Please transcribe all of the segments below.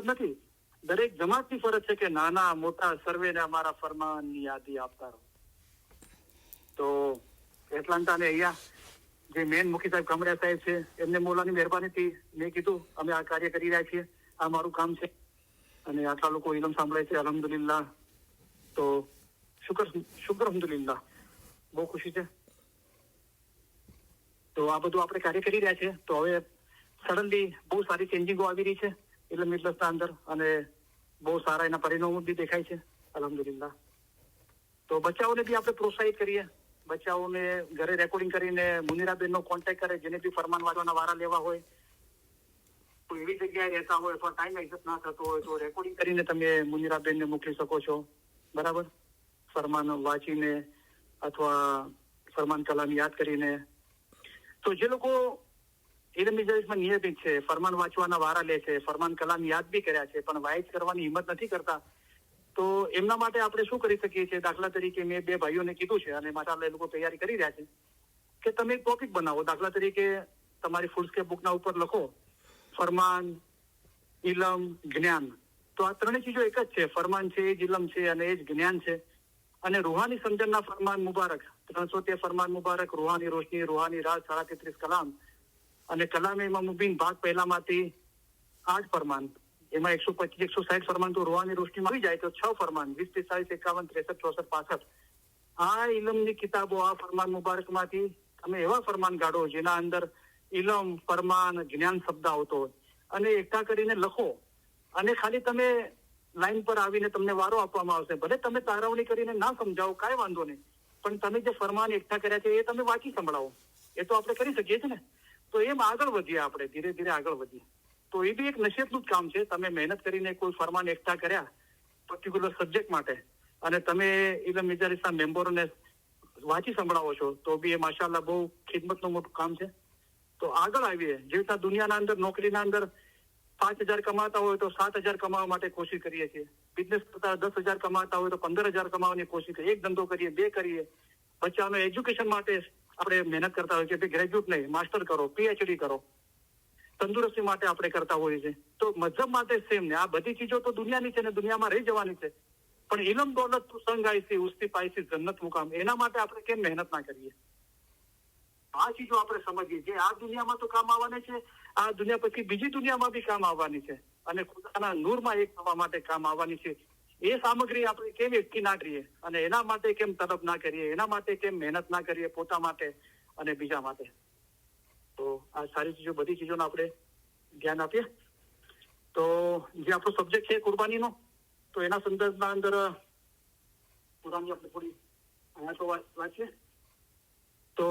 નથી, દરેક જમાતની ફરજ છે કે નાના મોટા સર્વેને અમારા ફરમાનની યાદી આપતા રહો. તો એટલાન્ટા અને અહીંયા જે મેન મુખી સાહેબ કામડિયા સાહેબ છે, એમને મોલાની મહેરબાનીથી મેં કીધું અમે આ કાર્ય કરી રહ્યા છીએ, આ મારું કામ છે અને આટલા લોકો ઇલમ સાંભળે છે, અલહમદુલિલ્લાહ. તો શુક્ર અલહમદુલિલ્લાહ, બહુ ખુશી છે. તો આ બધું આપણે કાર્ય કરી રહ્યા છે. તો હવે સડનલી બહુ સારી ચેન્જિંગો આવી રહી છે ઇલમ મિજલસના અંદર અને બહુ સારા એના પરિણામો બી દેખાય છે અલહમદુલિલ્લાહ. તો બચ્ચાઓને બી આપણે પ્રોત્સાહિત કરીએ, બચ્ચાઓને ઘરે રેકોર્ડિંગ કરીને મુનિરાબેનનો કોન્ટેક્ટ કરે, જેને બી ફરમાન વાંચવાના વારા લેવા હોય, તો એવી જગ્યાએ રહેતા હોય અથવા ટાઈમ એડજસ્ટ ના થતો હોય તો રેકોર્ડિંગ કરીને તમે મુનિરાબેનને મોકલી શકો છો. બરાબર, ફરમાન વાંચીને અથવા ફરમાન કલામ યાદ કરીને. તો જે લોકો ઇલમ મિજલસમાં નિયમિત છે, ફરમાન વાંચવાના વારા લે છે, ફરમાન કલામ યાદ બી કર્યા છે પણ વાઇઝ કરવાની હિંમત નથી કરતા, તો એમના માટે આપણે શું કરી શકીએ છીએ? દાખલા તરીકે મેં 2 ભાઈઓને કીધું છે અને મારા એ લોકો તૈયારી કરી રહ્યા છે કે તમે એક ટોપિક બનાવો. દાખલા તરીકે તમારી ફૂલસ્કેપ બુકના ઉપર લખો ફરમાન, ઇલમ, જ્ઞાન. તો આ ત્રણેય ચીજો એક જ છે. ફરમાન છે, એ જ ઇલમ છે અને એ જ જ્ઞાન છે. અને રૂહાની સમજણના ફરમાન મુબારક 313 ફરમાન મુબારક, રૂહાની રોશની, રૂહાની રાજ, 33 કલામ અને કલામે ઇમામ મુબીન ભાગ પહેલામાંથી 8 ફરમાન. એમાં 125 160 ફરમાન તો રૂહાની રોશનીમાં આવી જાય તો 6 ફરમાન 20 43 51 63 64 65. આ ઇલમની કિતાબો, આ ફરમાન મુબારકમાંથી તમે એવા ફરમાન કાઢો જેના અંદર ઇલમ, ફરમાન, જ્ઞાન શબ્દ આવતો હોય અને એકઠા કરીને લખો. અને ખાલી તમે લાઈન પર આવીને તમને વારો આપવામાં આવશે, ભલે તમે તારવણી કરીને ના સમજાવો કાંઈ વાંધો નહીં, પણ તમે જે ફરમાન એકઠા કર્યા છે એ તમે વાંચી સંભળાવો. એ તો આપણે કરી શકીએ છીએ ને. તો એમ આગળ વધીએ, આપણે ધીરે ધીરે આગળ વધીએ. તો એ બી એક નસીહતનું જ કામ છે. તમે મહેનત કરીને કોઈ ફરમાન એકઠા કર્યા પર્ટિક્યુલર સબ્જેક્ટ માટે અને તમે ઇલમ મિજલસના મેમ્બરોને વાંચી સંભળાવો છો તો બી એ માશાઅલ્લાહ બહુ ખિદમતનું મોટું કામ છે. તો આગળ આવીએ. જે રીતના દુનિયાના અંદર નોકરીના અંદર 5,000 કમાતા હોય તો 7,000 કમાવા માટે કોશિશ કરીએ છીએ. બિઝનેસ કરતા 10,000 કમાતા હોય તો 15,000 કમાવાની કોશિશ કરીએ. એક ધંધો કરીએ, 2 કરીએ. બચ્ચાનો એજ્યુકેશન માટે આપણે મહેનત કરતા હોય છે. ગ્રેજ્યુએટ નહીં, માસ્ટર કરો, PhD કરો. તંદુરસ્તી માટે આપણે કરતા હોઈએ છીએ. તો મજહબ માટે સેમ ને. આ બધી ચીજો તો દુનિયાની છે ને દુનિયામાં રહી જવાની છે. પણ ઇલમ દોલત તું સંગ આઈસી ઉસતી પાઈસી જન્નત મુકામ, એના માટે આપણે કેમ મહેનત ના કરીએ? આ ચીજો આપણે સમજીએ. જે આ દુનિયામાં તો કામ આવવાની છે, આ દુનિયા પછી બીજી દુનિયામાં બી કામ આવવાની છે અને ખુદાના નૂરમાં એક થવા માટે કામ આવવાની છે. એ સામગ્રી આપણે કેમ એકઠી ના કરીએ અને એના માટે કેમ તલબ ના કરીએ, એના માટે કેમ મહેનત ના કરીએ, પોતા માટે અને બીજા માટે. તો આ સારી ચીજો, બધી ચીજોને આપણે ધ્યાન આપીએ. તો જે આપણો સબ્જેક્ટ છે કુરબાનીનો, તો એના સંદર્ભના અંદર કુરાનની આપણે થોડી આયાતો વાંચીએ. તો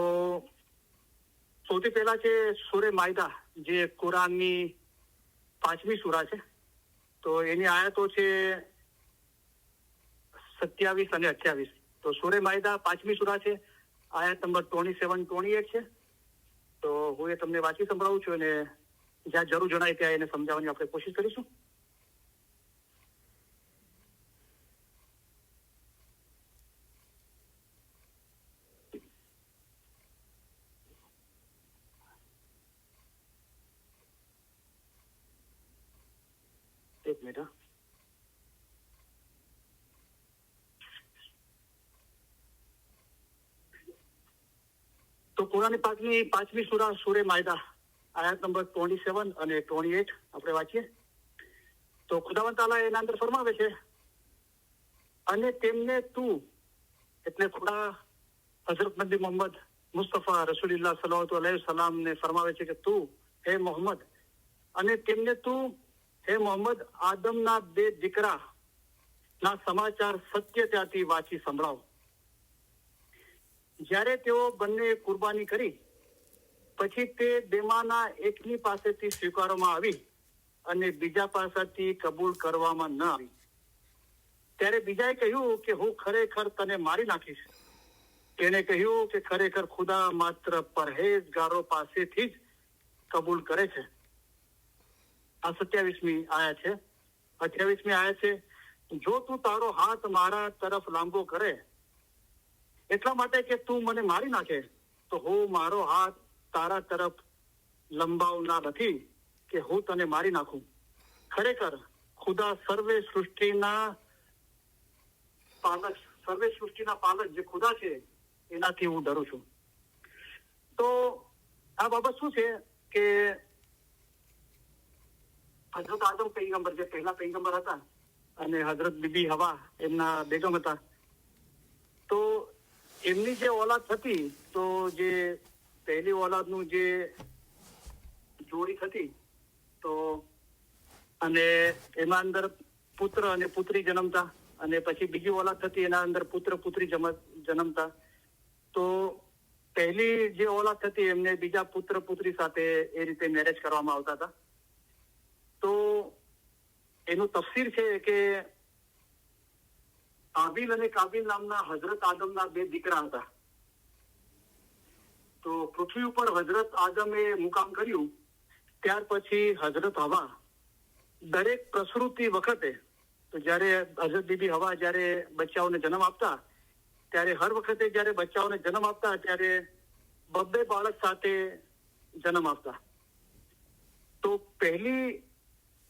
સૌથી પહેલા છે સૂરે માયદા, જે કુરાનની 5મી સૂરા છે. તો એની આયતો છે 27 અને 28. તો સૂરે માયદા 5મી સૂરા છે, આયત નંબર 27 28 છે. તો હું એ તમને વાંચી સંભળાવું છું અને જ્યાં જરૂર જણાય ત્યાં એને સમજાવવાની આપણે કોશિશ કરીશું. એક મિનિટ. તો કુરાની પાકની 5મી સૂરા સૂરે માયદા આયત નંબર 27 અને 28 આપણે વાંચીએ. તો ખુદાવંદ તાલા એના અંદર ફરમાવે છે, અને તેમને તું, એટલે ખુદા હઝરત નબી મોહમ્મદ મુસ્તફા રસૂલુલ્લાહ સલ્લલ્લાહુ અલૈહિ વસલ્લમ ને ફરમાવે છે કે તું હે મોહમ્મદ, અને તેમને તું હે મોહમ્મદ આદમના 2 દીકરા ના સમાચાર સત્યતાથી વાંચી સંભળાવ. જ્યારે તેઓ બંને કુરબાની કરી પછી તે બેમાંના એકની પાસેથી સ્વીકારવામાં આવી અને બીજા પાસેથી કબૂલ કરવામાં ન આવી, ત્યારે બીજાએ કહ્યું કે હું ખરેખર તને મારી નાખીશ. તેને કહ્યું કે ખરેખર ખુદા માત્ર પરહેજગારો પાસેથી જ કબૂલ કરે છે. આ 27મી આયત છે. 28મી આયત છે, જો તું તારો હાથ મારા તરફ લાંબો કરે એટલા માટે કે તું મને મારી નાખે, તો હું મારો હાથ તારા તરફ લંબાવનાર નથી કે હું તને મારી નાખું. ખરેખર ખુદા સર્વે સૃષ્ટિના પાલક જે ખુદા છે એનાથી હું ડરું છું. તો આ બાબત શું છે કે હજરત આદમ પૈગંબર જે પહેલા પૈગંબર હતા અને હજરત બીબી હવા એમના બેગમ હતા, તો એમની જે ઓલાદ હતી, તો જે પહેલી ઓલાદનું જે જોડી હતી, તો અને એમાં અંદર પુત્ર અને પુત્રી જન્મતા, અને પછી બીજી ઓલાદ થતી એના અંદર પુત્ર પુત્રી જન્મતા. તો પહેલી જે ઓલાદ થતી એમને બીજા પુત્ર પુત્રી સાથે એ રીતે મેરેજ કરવામાં આવતા હતા. તો એનું તફસીર છે કે હાબીલ અને કાબીલ નામના હજરત આદમના બે દીકરા હતા. તો પૃથ્વી ઉપર હજરત આદમે મુકામ કર્યું ત્યાર પછી હજરત હવા દરેક પ્રસૃતિ વખતે, તો જયારે હજરત બીબી હવા જયારે બચ્ચાઓને જન્મ આપતા, ત્યારે હર વખતે જયારે બચ્ચાઓને જન્મ આપતા ત્યારે બબ્બે બાળક સાથે જન્મ આપતા. તો પહેલી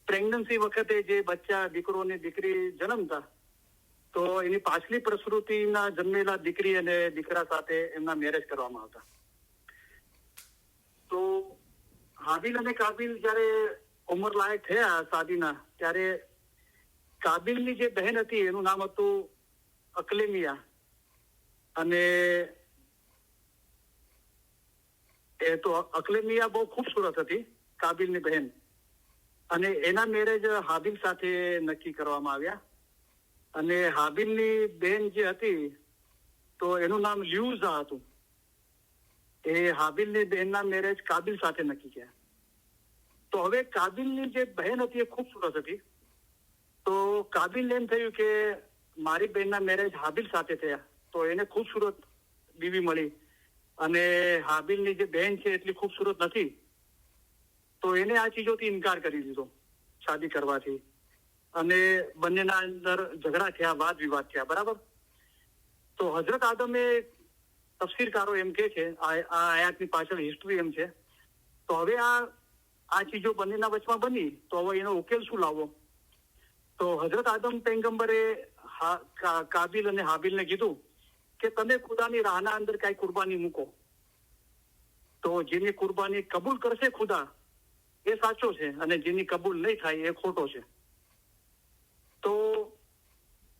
પ્રેગ્નન્સી વખતે જે બચ્ચા દીકરો ને દીકરી જન્મતા, તો એની પાછલી પ્રસૃતિના જન્મેલા દીકરી અને દીકરા સાથે એમના મેરેજ કરવામાં આવતા. તો હાબીલ અને કાબીલ જયારે ઉંમર લાયક થયા શાદીના, ત્યારે કાબીલની જે બહેન હતી એનું નામ હતું અકલેમિયા, અને એ તો અકલેમિયા બહુ ખૂબસૂરત હતી, કાબીલની બહેન, અને એના મેરેજ હાબીલ સાથે નક્કી કરવામાં આવ્યા. અને હાબીલની બેન જે હતી તો એનું નામ લ્યુઝા હતું. એ હાબીલની બહેનના મેરેજ કાબીલ સાથે નક્કી થયા. તો હવે કાબીલની જે બહેન હતી એ ખૂબસૂરત હતી. તો કાબીલને એમ થયું કે મારી બહેનના મેરેજ હાબીલ સાથે થયા, તો એને ખૂબસૂરત બીવી મળી, અને હાબીલની જે બહેન છે એટલી ખૂબસૂરત નથી, તો એને આ ચીજોથી ઇનકાર કરી દીધો શાદી કરવાથી. અને બંનેના અંદર ઝઘડા થયા, વાદ વિવાદ થયા, બરાબર. તો હજરત આદમે, તફસીરકારો એમ કે છે, આ આયાતની પાછળ હિસ્ટ્રી એમ છે, તો હવે આ ચીજો બંનેના વચમાં બની, તો હવે એનો ઉકેલ શું લાવવો? તો હજરત આદમ પૈગંબરે કાબીલ અને હાબીલને કીધું કે તમે ખુદાની રાહના અંદર કઈ કુરબાની મૂકો, તો જેની કુરબાની કબૂલ કરશે ખુદા એ સાચો છે, અને જેની કબૂલ નહીં થાય એ ખોટો છે. તો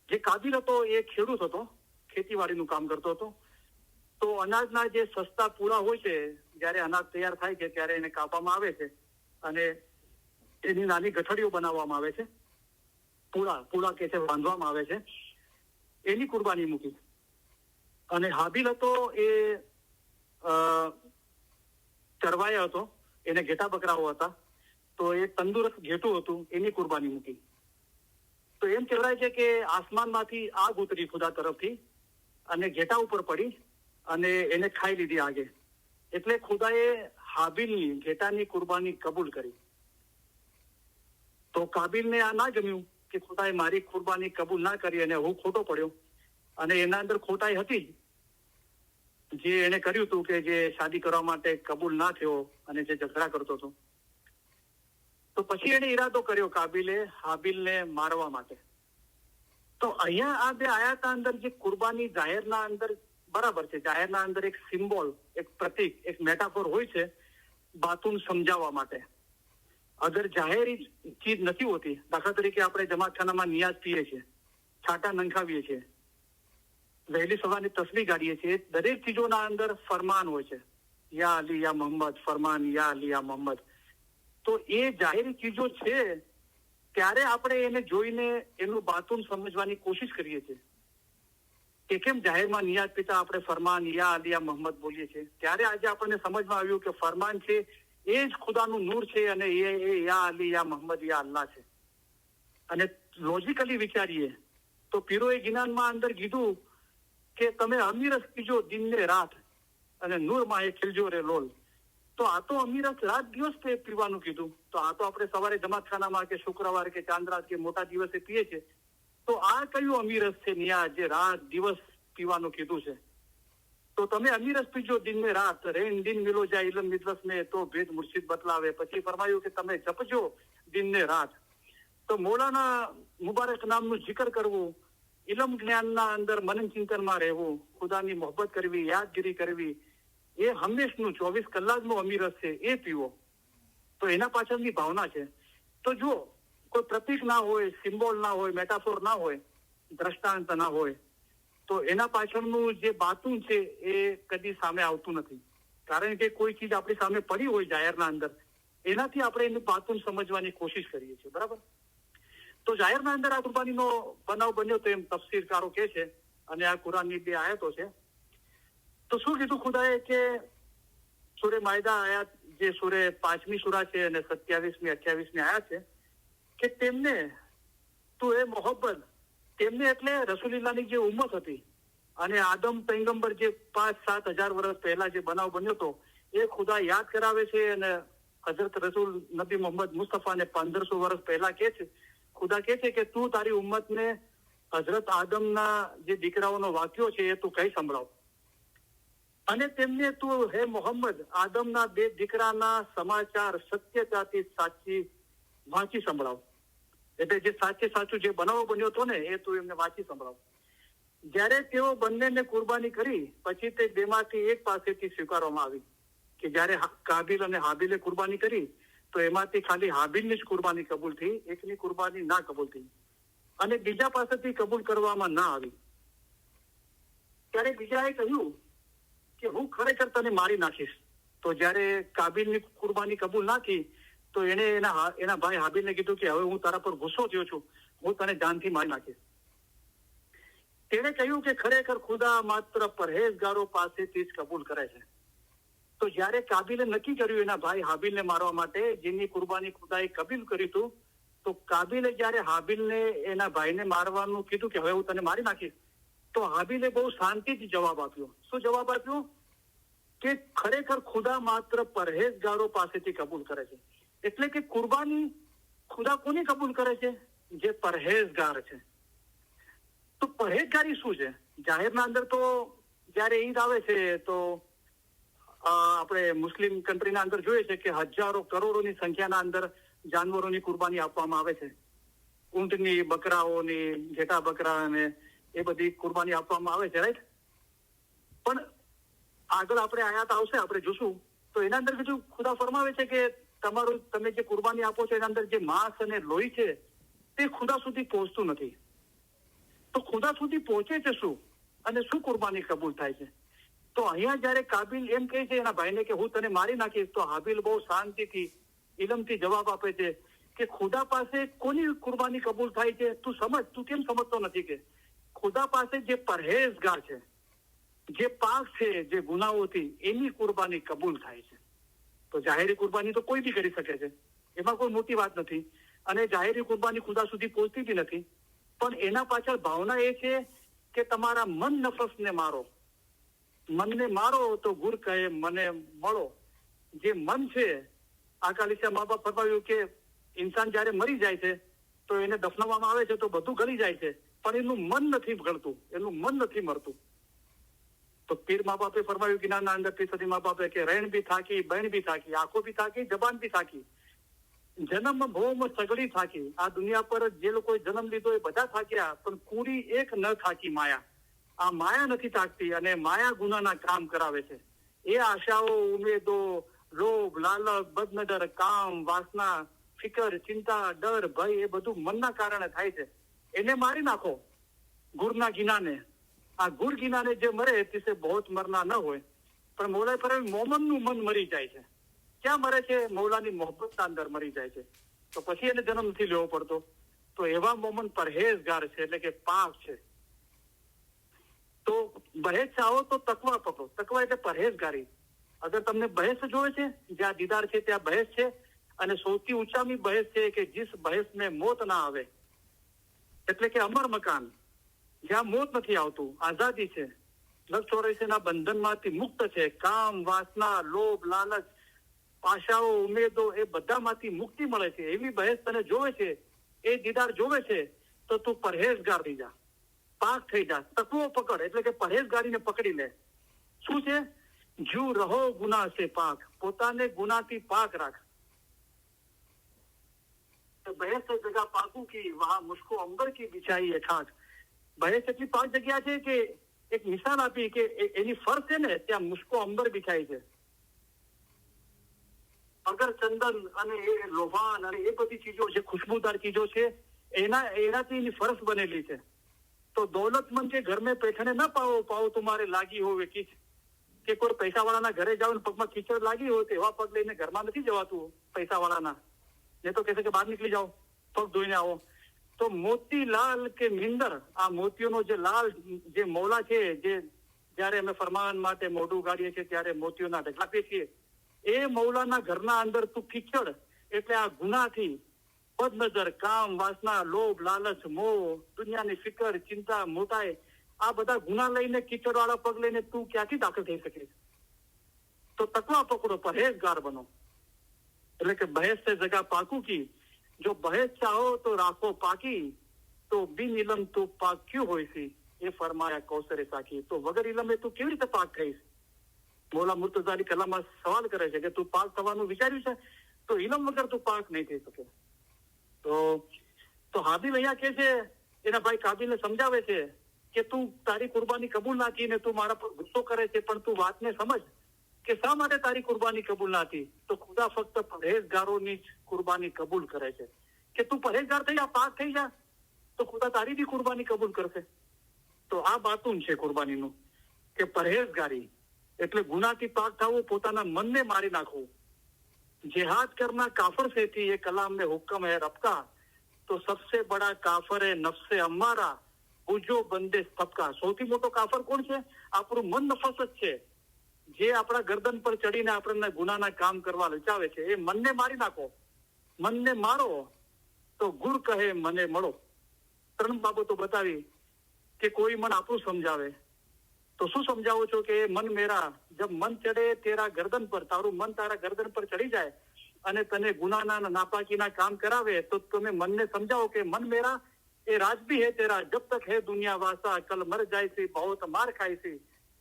જે કાબીલ હતો એ ખેડૂત હતો, ખેતીવાડીનું કામ કરતો હતો. તો અનાજના જે સસ્તા પૂળા હોય છે, જયારે અનાજ તૈયાર થાય છે ત્યારે એને કાપવામાં આવે છે અને એની નાની ગઠડીઓ બનાવવામાં આવે છે, પૂળા કે છે બાંધવામાં આવે છે, એની કુરબાની મૂકી. અને હાબીલ હતો એ ચરવાયો હતો, એને ઘેટા બકરાઓ હતા, તો એ તંદુરસ્ત ઘેટું હતું, એની કુરબાની મૂકી. તો એમ કહેવાય છે કે આસમાનમાંથી આગ ઉતરી ખુદા તરફથી અને ઘેટા ઉપર પડી અને એને ખાઈ લીધી આગે. એટલે ખુદાએ હાબીલની ઘેટાની કુરબાની કબૂલ કરી. તો કાબીલને આ ના ગમ્યું કે ખુદાએ મારી કુરબાની કબૂલ ના કરી અને હું ખોટો પડ્યો, અને એના અંદર ખોટાઈ હતી જે એને કર્યું હતું કે જે શાદી કરવા માટે કબૂલ ના થયો અને જે ઝઘડા કરતો હતો. તો પછી એને ઈરાદો કર્યો કાબીલે હાબીલને મારવા માટે. તો અહીંયા આ બે આયાતના અંદર જે કુરબાની જાહેરના અંદર બરાબર છે, જાહેરના અંદર એક સિમ્બોલ, એક પ્રતીક, એક મેટાફોર હોય છે બાતુન સમજાવવા માટે. અગર જાહેરી ચીજ નથી હોતી, દાખલા તરીકે આપણે જમાતખાનામાં નિયાઝ પીએ છીએ, છાટા નંખાવીએ છીએ, વહેલી સવારની તસબીહ ગાડીએ છીએ, દરેક ચીજોના અંદર ફરમાન હોય છે, યા અલી યા મોહમ્મદ, ફરમાન યા અલી યા મોહમ્મદ. તો એ જાહેરી ચીજો છે ત્યારે આપણે એને જોઈને એનું બાતુન સમજવાની કોશિશ કરીએ છીએ કે કેમ જાહેરમાં નિયાઝ પીતા આપણે ફરમાન યા અલી યા મોહમ્મદ બોલીએ છીએ. ત્યારે આજે આપણને સમજમાં આવ્યું કે ફરમાન છે એ જ ખુદાનું નૂર છે, અને એ યા અલી યા મોહમ્મદ યા અલ્લાહ છે. અને લોજિકલી વિચારીએ તો પીરોએ ગિનાનમાં અંદર કીધું કે તમે અમીરસ પીજો દિન ને રાત અને નૂર માં એ ખીલજો રે લોલ. તો આ તો અમીરસ રાત દિવસ પીવાનું કીધું. તો આ તો આપણે સવારે જમાતખાનામાં કે શુક્રવાર કે ચાંદરાત કે મોટા દિવસે પીએ છીએ. તો આ કયું અમીરસ છે નિયા જે રાત દિવસ પીવાનું કીધું છે? તો તમે અમીરસ પીજો દિન ને રાત, રેન દિન મિલો જાય ઇલમ મિદરસ ને, તો ભેદ મુર્શિદ બતલાવે. પછી ફરમાયું કે તમે જપજો દિન ને રાત. તો મૌલાના મુબારક નામનું જિકર કરવું, ઇલમ જ્ઞાનના અંદર મનન ચિંતનમાં રહેવું, ખુદાની મોહબ્બત કરવી, યાદગીરી કરવી, એ હંમેશનું 24 કલાકનું અમીરસ છે, એ પીવો. તો એના પાછળની ભાવના છે. તો જુઓ, કોઈ પ્રતીક ના હોય, સિમ્બોલ ના હોય, મેટાફોર ના હોય, દ્રષ્ટાંત ના હોય, તો એના પાછળનું જે બાતું છે એ કદી સામે આવતું નથી. કારણ કે કોઈ ચીજ આપણી સામે પડી હોય જાહેરના અંદર, એનાથી આપણે એનું બાતું સમજવાની કોશિશ કરીએ છીએ, બરાબર. તો જાહેરના અંદર આ કુરબાનીનો બનાવ બન્યો તો એમ તફસીરકારો કહે છે, અને આ કુરાનની 2 આયતો છે. તો શું કીધું ખુદાએ કે સૂરે માયદા આયાત, જે સૂરે 5મી સૂરા છે અને 27મી 28મી આયાત છે, કે તેમને તું એ મોહબ્બત, તેમને એટલે રસૂલિલ્લાહની જે ઉમ્મત હતી અને આદમ પૈગંબર જે 5-7 હજાર વર્ષ પહેલા જે બનાવ બન્યો હતો, એ ખુદા યાદ કરાવે છે. અને હજરત રસૂલ નબી મોહમ્મદ મુસ્તફાને 1500 વર્ષ પહેલા કે છે, ખુદા કહે છે કે તું તારી ઉમ્મતને હજરત આદમના જે દીકરાઓનો વાક્યો છે એ તું કઈ સંભળાવ, અને તેમને તું હે મોહમ્મદ આદમના 2 દીકરાના સમાચાર સત્યતાથી સાચી વાંચી સંભળાવ. એટલે જે સાચે સાચું જે બનાવો બન્યો હતો ને એ તું એમને વાંચી સંભળાવ. જ્યારે તેઓ બંનેને કુરબાની કરી પછી તે 2માંથી એક પાસેથી સ્વીકારવામાં આવી, કે જ્યારે કાબિલ અને હાબિલે કુરબાની કરી તો એમાંથી ખાલી હાબિલની જ કુરબાની કબૂલ થઈ, એકની કુરબાની ના કબૂલ થઈ, અને બીજા પાસેથી કબૂલ કરવામાં ના આવી. ત્યારે બીજાએ કહ્યું કે હું ખરેખર તને મારી નાખીશ. તો જ્યારે કાબિલની કુરબાની કબૂલ ના થઈ તો એને એના ભાઈ હાબિલને કીધું કે હવે હું તારા પર ગુસ્સો થયો છું, હું તને જાનથી મારી નાખીશ. તેણે કહ્યું કે ખરેખર ખુદા માત્ર પરહેજગારો પાસેથી જ કબૂલ કરે છે. તો જ્યારે કાબિલે નક્કી કર્યું એના ભાઈ હાબિલને મારવા માટે, જેની કુરબાની ખુદાએ કબૂલ કર્યું હતું, તો કાબિલે જ્યારે હાબિલને એના ભાઈને મારવાનું કીધું કે હવે હું તને મારી નાખીશ, તો હાબિલે બહુ શાંતિથી જવાબ આપ્યો. શું જવાબ આપ્યો? કે ખરેખર ખુદા માત્ર પરહેજગારો પાસેથી કબૂલ કરે છે. એટલે કે કુરબાની ખુદા કોની કબૂલ કરે છે? જે પરહેજગાર છે. તો પરહેજગારી શું છે? જાહેરના અંદર તો જયારે ઈદ આવે છે તો આપણે મુસ્લિમ કન્ટ્રીના અંદર જોઈએ છે કે હજારો કરોડોની સંખ્યાના અંદર જાનવરોની કુરબાની આપવામાં આવે છે. ઊંટની, બકરાઓની, ઘેટા બકરા અને એ બધી કુરબાની આપવામાં આવે છે, રાઈટ. પણ આગળ આપણે આયાત આવશે, આપણે જોશું તો એના અંદર બીજું ખુદા ફરમાવે છે કે તમે જે કુરબાની આપો છો એના અંદર જે માંસ અને લોહી છે તે ખુદા સુધી પહોંચતું નથી. તો ખુદા સુધી પહોંચે છે શું, અને શું કુરબાની કબૂલ થાય છે? તો અહીંયા જયારે કાબિલ એમ કહે છે એના ભાઈને કે હું તને મારી નાખીશ, તો હાબિલ બહુ શાંતિથી, ઇલમથી જવાબ આપે છે કે ખુદા પાસે કોની કુરબાની કબૂલ થાય છે? તું સમજ, તું કેમ સમજતો નથી કે ખુદા પાસે જે પરહેજગાર છે, જે પાક છે, જે ગુનાઓથી, એની કુરબાની કબૂલ થાય છે. તો જાહેરી કુરબાની તો કોઈ બી કરી શકે છે, એમાં કોઈ મોટી વાત નથી. અને જાહેરી કુરબાની ખુદા સુધી પહોંચતી બી નથી. પણ એના પાછળ ભાવના એ છે કે તમારા મન નફસને મારો. મનને મારો તો ગુર કહે મને મળો. જે મન છે, આકાલિશા મા બાપ ફરમાવ્યું કે ઇન્સાન જયારે મરી જાય છે તો એને દફનાવવામાં આવે છે તો બધું ગળી જાય છે, પણ એનું મન નથી ગળતું, એનું મન નથી મરતું. તો પીર મા બાપે ફરમાવ્યું જ્ઞાનના અંદર સદી મા બાપે કે રેણ બી થાકી, બહેણ બી થાકી, આંખો બી થાકી, જબાન બી થાકી, જન્મ ભોમ સગડી થાકી. આ દુનિયા પર જે લોકોએ જન્મ લીધો એ બધા થાક્યા, પણ કુડી એક ન થાકી માયા. આ માયા નથી થાકતી, અને માયા ગુનાના કામ કરાવે છે. એ આશાઓ, ઉમેદો, લોભ, લાલચ, બદનજર, કામ, વાસના, ફિકર, ચિંતા, ડર, ભય એ બધું મનના કારણે થાય છે. એને મારી નાખો, ગુરના ગિનાને. આ ગુર ગિનાને જે મરે તિસે બહોત મરના ન હોય, પણ મૌલાએ પર મોમનનું મન મરી જાય છે. ક્યાં મરે છે? મૌલાની મોહબ્બતના અંદર મરી જાય છે. તો પછી એને જન્મ નથી લેવો પડતો. તો એવા મોમન પરહેજગાર છે, એટલે કે પાક છે. તો બહેસ ચાહો તો તકવા પકડો. તકવા એટલે પરહેજગારી. અગર તમને બહેસ જોવે છે, જ્યાં દીદાર છે ત્યાં બહેસ છે, અને સૌથી ઊંચાની બહેસ છે કે જીસ બહેસ મેં મોત ના આવે, એટલે કે અમર મકાન, જ્યાં મોત નથી આવતું, આઝાદી છે, લક્ષ બંધનમાંથી મુક્ત છે, કામ, વાસના, લોભ, લાલચ, આશાઓ, ઉમેદો એ બધામાંથી મુક્તિ મળે છે, એવી બહેસ તને જોવે છે, એ દીદાર જોવે છે, તો તું પરહેજગાર થઈ જા, પાક થઈ જા. તકવો પકડ, એટલે કે પરહેજગારીને પકડી લે. શું છે? જુ રહો ગુના સે પાક, પોતાને ગુનાથી પાક રાખ. બહેસ જગા પાકું કી વહાં મુશ્કો અંબર કી બિછાઈ એ ખાટ. બહેસ એટલી પાક જગ્યા છે કે એક નિશાન આપી કે એની ફરજ છે ને ત્યાં મુશ્કો અંબર બિછાય છે. અગર ચંદન અને એ લોભાન અને એ બધી ચીજો જે ખુશ્બુદાર ચીજો છે એનાથી એની ફરજ બનેલી છે. તો દौलतमंद के घर में पैठने न पाओ तुम्हारे લાગી હોય કીચ કે કોઈ પૈસા વાળાના ઘરે જાવ ને પગમાં કીચડ લાગી હોય તો એવા પગ લઈને ઘરમાં નથી જવાતું પૈસા વાળાના. એ તો કહેશે કે બહાર નીકળી જાઓ પગ ધોઈને આવો. તો મોતીલાલ કે મિંદર આ મોતીઓનો જે લાલ જે મૌલા છે જે જયારે અમે ફરમાન માટે મોઢું ગાડીએ છીએ ત્યારે મોતીઓના ઢગલા છીએ એ મૌલાના ઘરના અંદર તું કીચડ એટલે આ ગુનાથી બદનજર કામ વાસના લોભ લાલચ મોહ દુનિયાની ફિકર ચિંતા મોટાઈ આ બધા ગુના લઈને કીચડ વાળા પગ લઈને તું ક્યાંથી દાખલ થઈ શકે. તો તકવા પકડો પरहेजगार બનો. એટલે કે બહેસ से जगह पाकू की जो बहस चाहो तो રાખો પાકી તો બિન ઇલમ તું પાક ક્યું હોય સી એ ફરમાયા કૌસરે સાકી. તો વગર ઇલમે તું કેવી રીતે પાક થઈશ. મોલા મુર્તઝાની કલામાં સવાલ કરે છે કે તું પાક થવાનું વિચાર્યું છે તો ઇલમ વગર તું પાક નહીં થઈ શકે. તો હાબીલ અહીંયા કે છે એના ભાઈ કાબિલને સમજાવે છે કે તું તારી કુરબાની કબૂલ ના થઈને તું મારા પર ગુસ્સો કરે છે પણ તું વાતને સમજ કે શા માટે તારી કુરબાની કબૂલ ના થઈ. તો ખુદા ફક્ત પरहेजगारोની જ કુરબાની કબૂલ કરે છે કે તું પरहेजगार થઈ જા પાક થઈ જા તો ખુદા તારી બી કુરબાની કબૂલ કરશે. તો આ બાતુન છે કુરબાનીનું કે પरहेजगारी એટલે ગુનાથી પાક થવું પોતાના મનને મારી નાખવું. जिहाद करना काफर से थी ये कलाम में हुक्म है रब का तो सबसे बड़ा काफर है नफ्से अम्मारा बुझो बंदे सबका. સૌથી મોટો કાફર કોણ છે. આપણું મન નફસ જ છે જે આપણા ગરદન પર ચડીને આપણને ગુનાના કામ કરવા લચાવે છે. એ મનને મારી નાખો. મનને મારો તો ગુર કહે મને મળો. 3 બાબતો બતાવી કે કોઈ મન આપણું સમજાવે તો શું સમજાવો છો કે મન મેરા જબ મન ચડે તેરા ગરદન પર તારું મન તારા ગરદન પર ચડી જાય અને તને ગુનાના નાપાકીના કામ કરાવે તો તમે મનને સમજાવો કે મન મેરા એ રાજ ભી હે તેરા જબ તક હે દુનિયા વાસા કલ મર જાય છે બહુત માર ખાય છે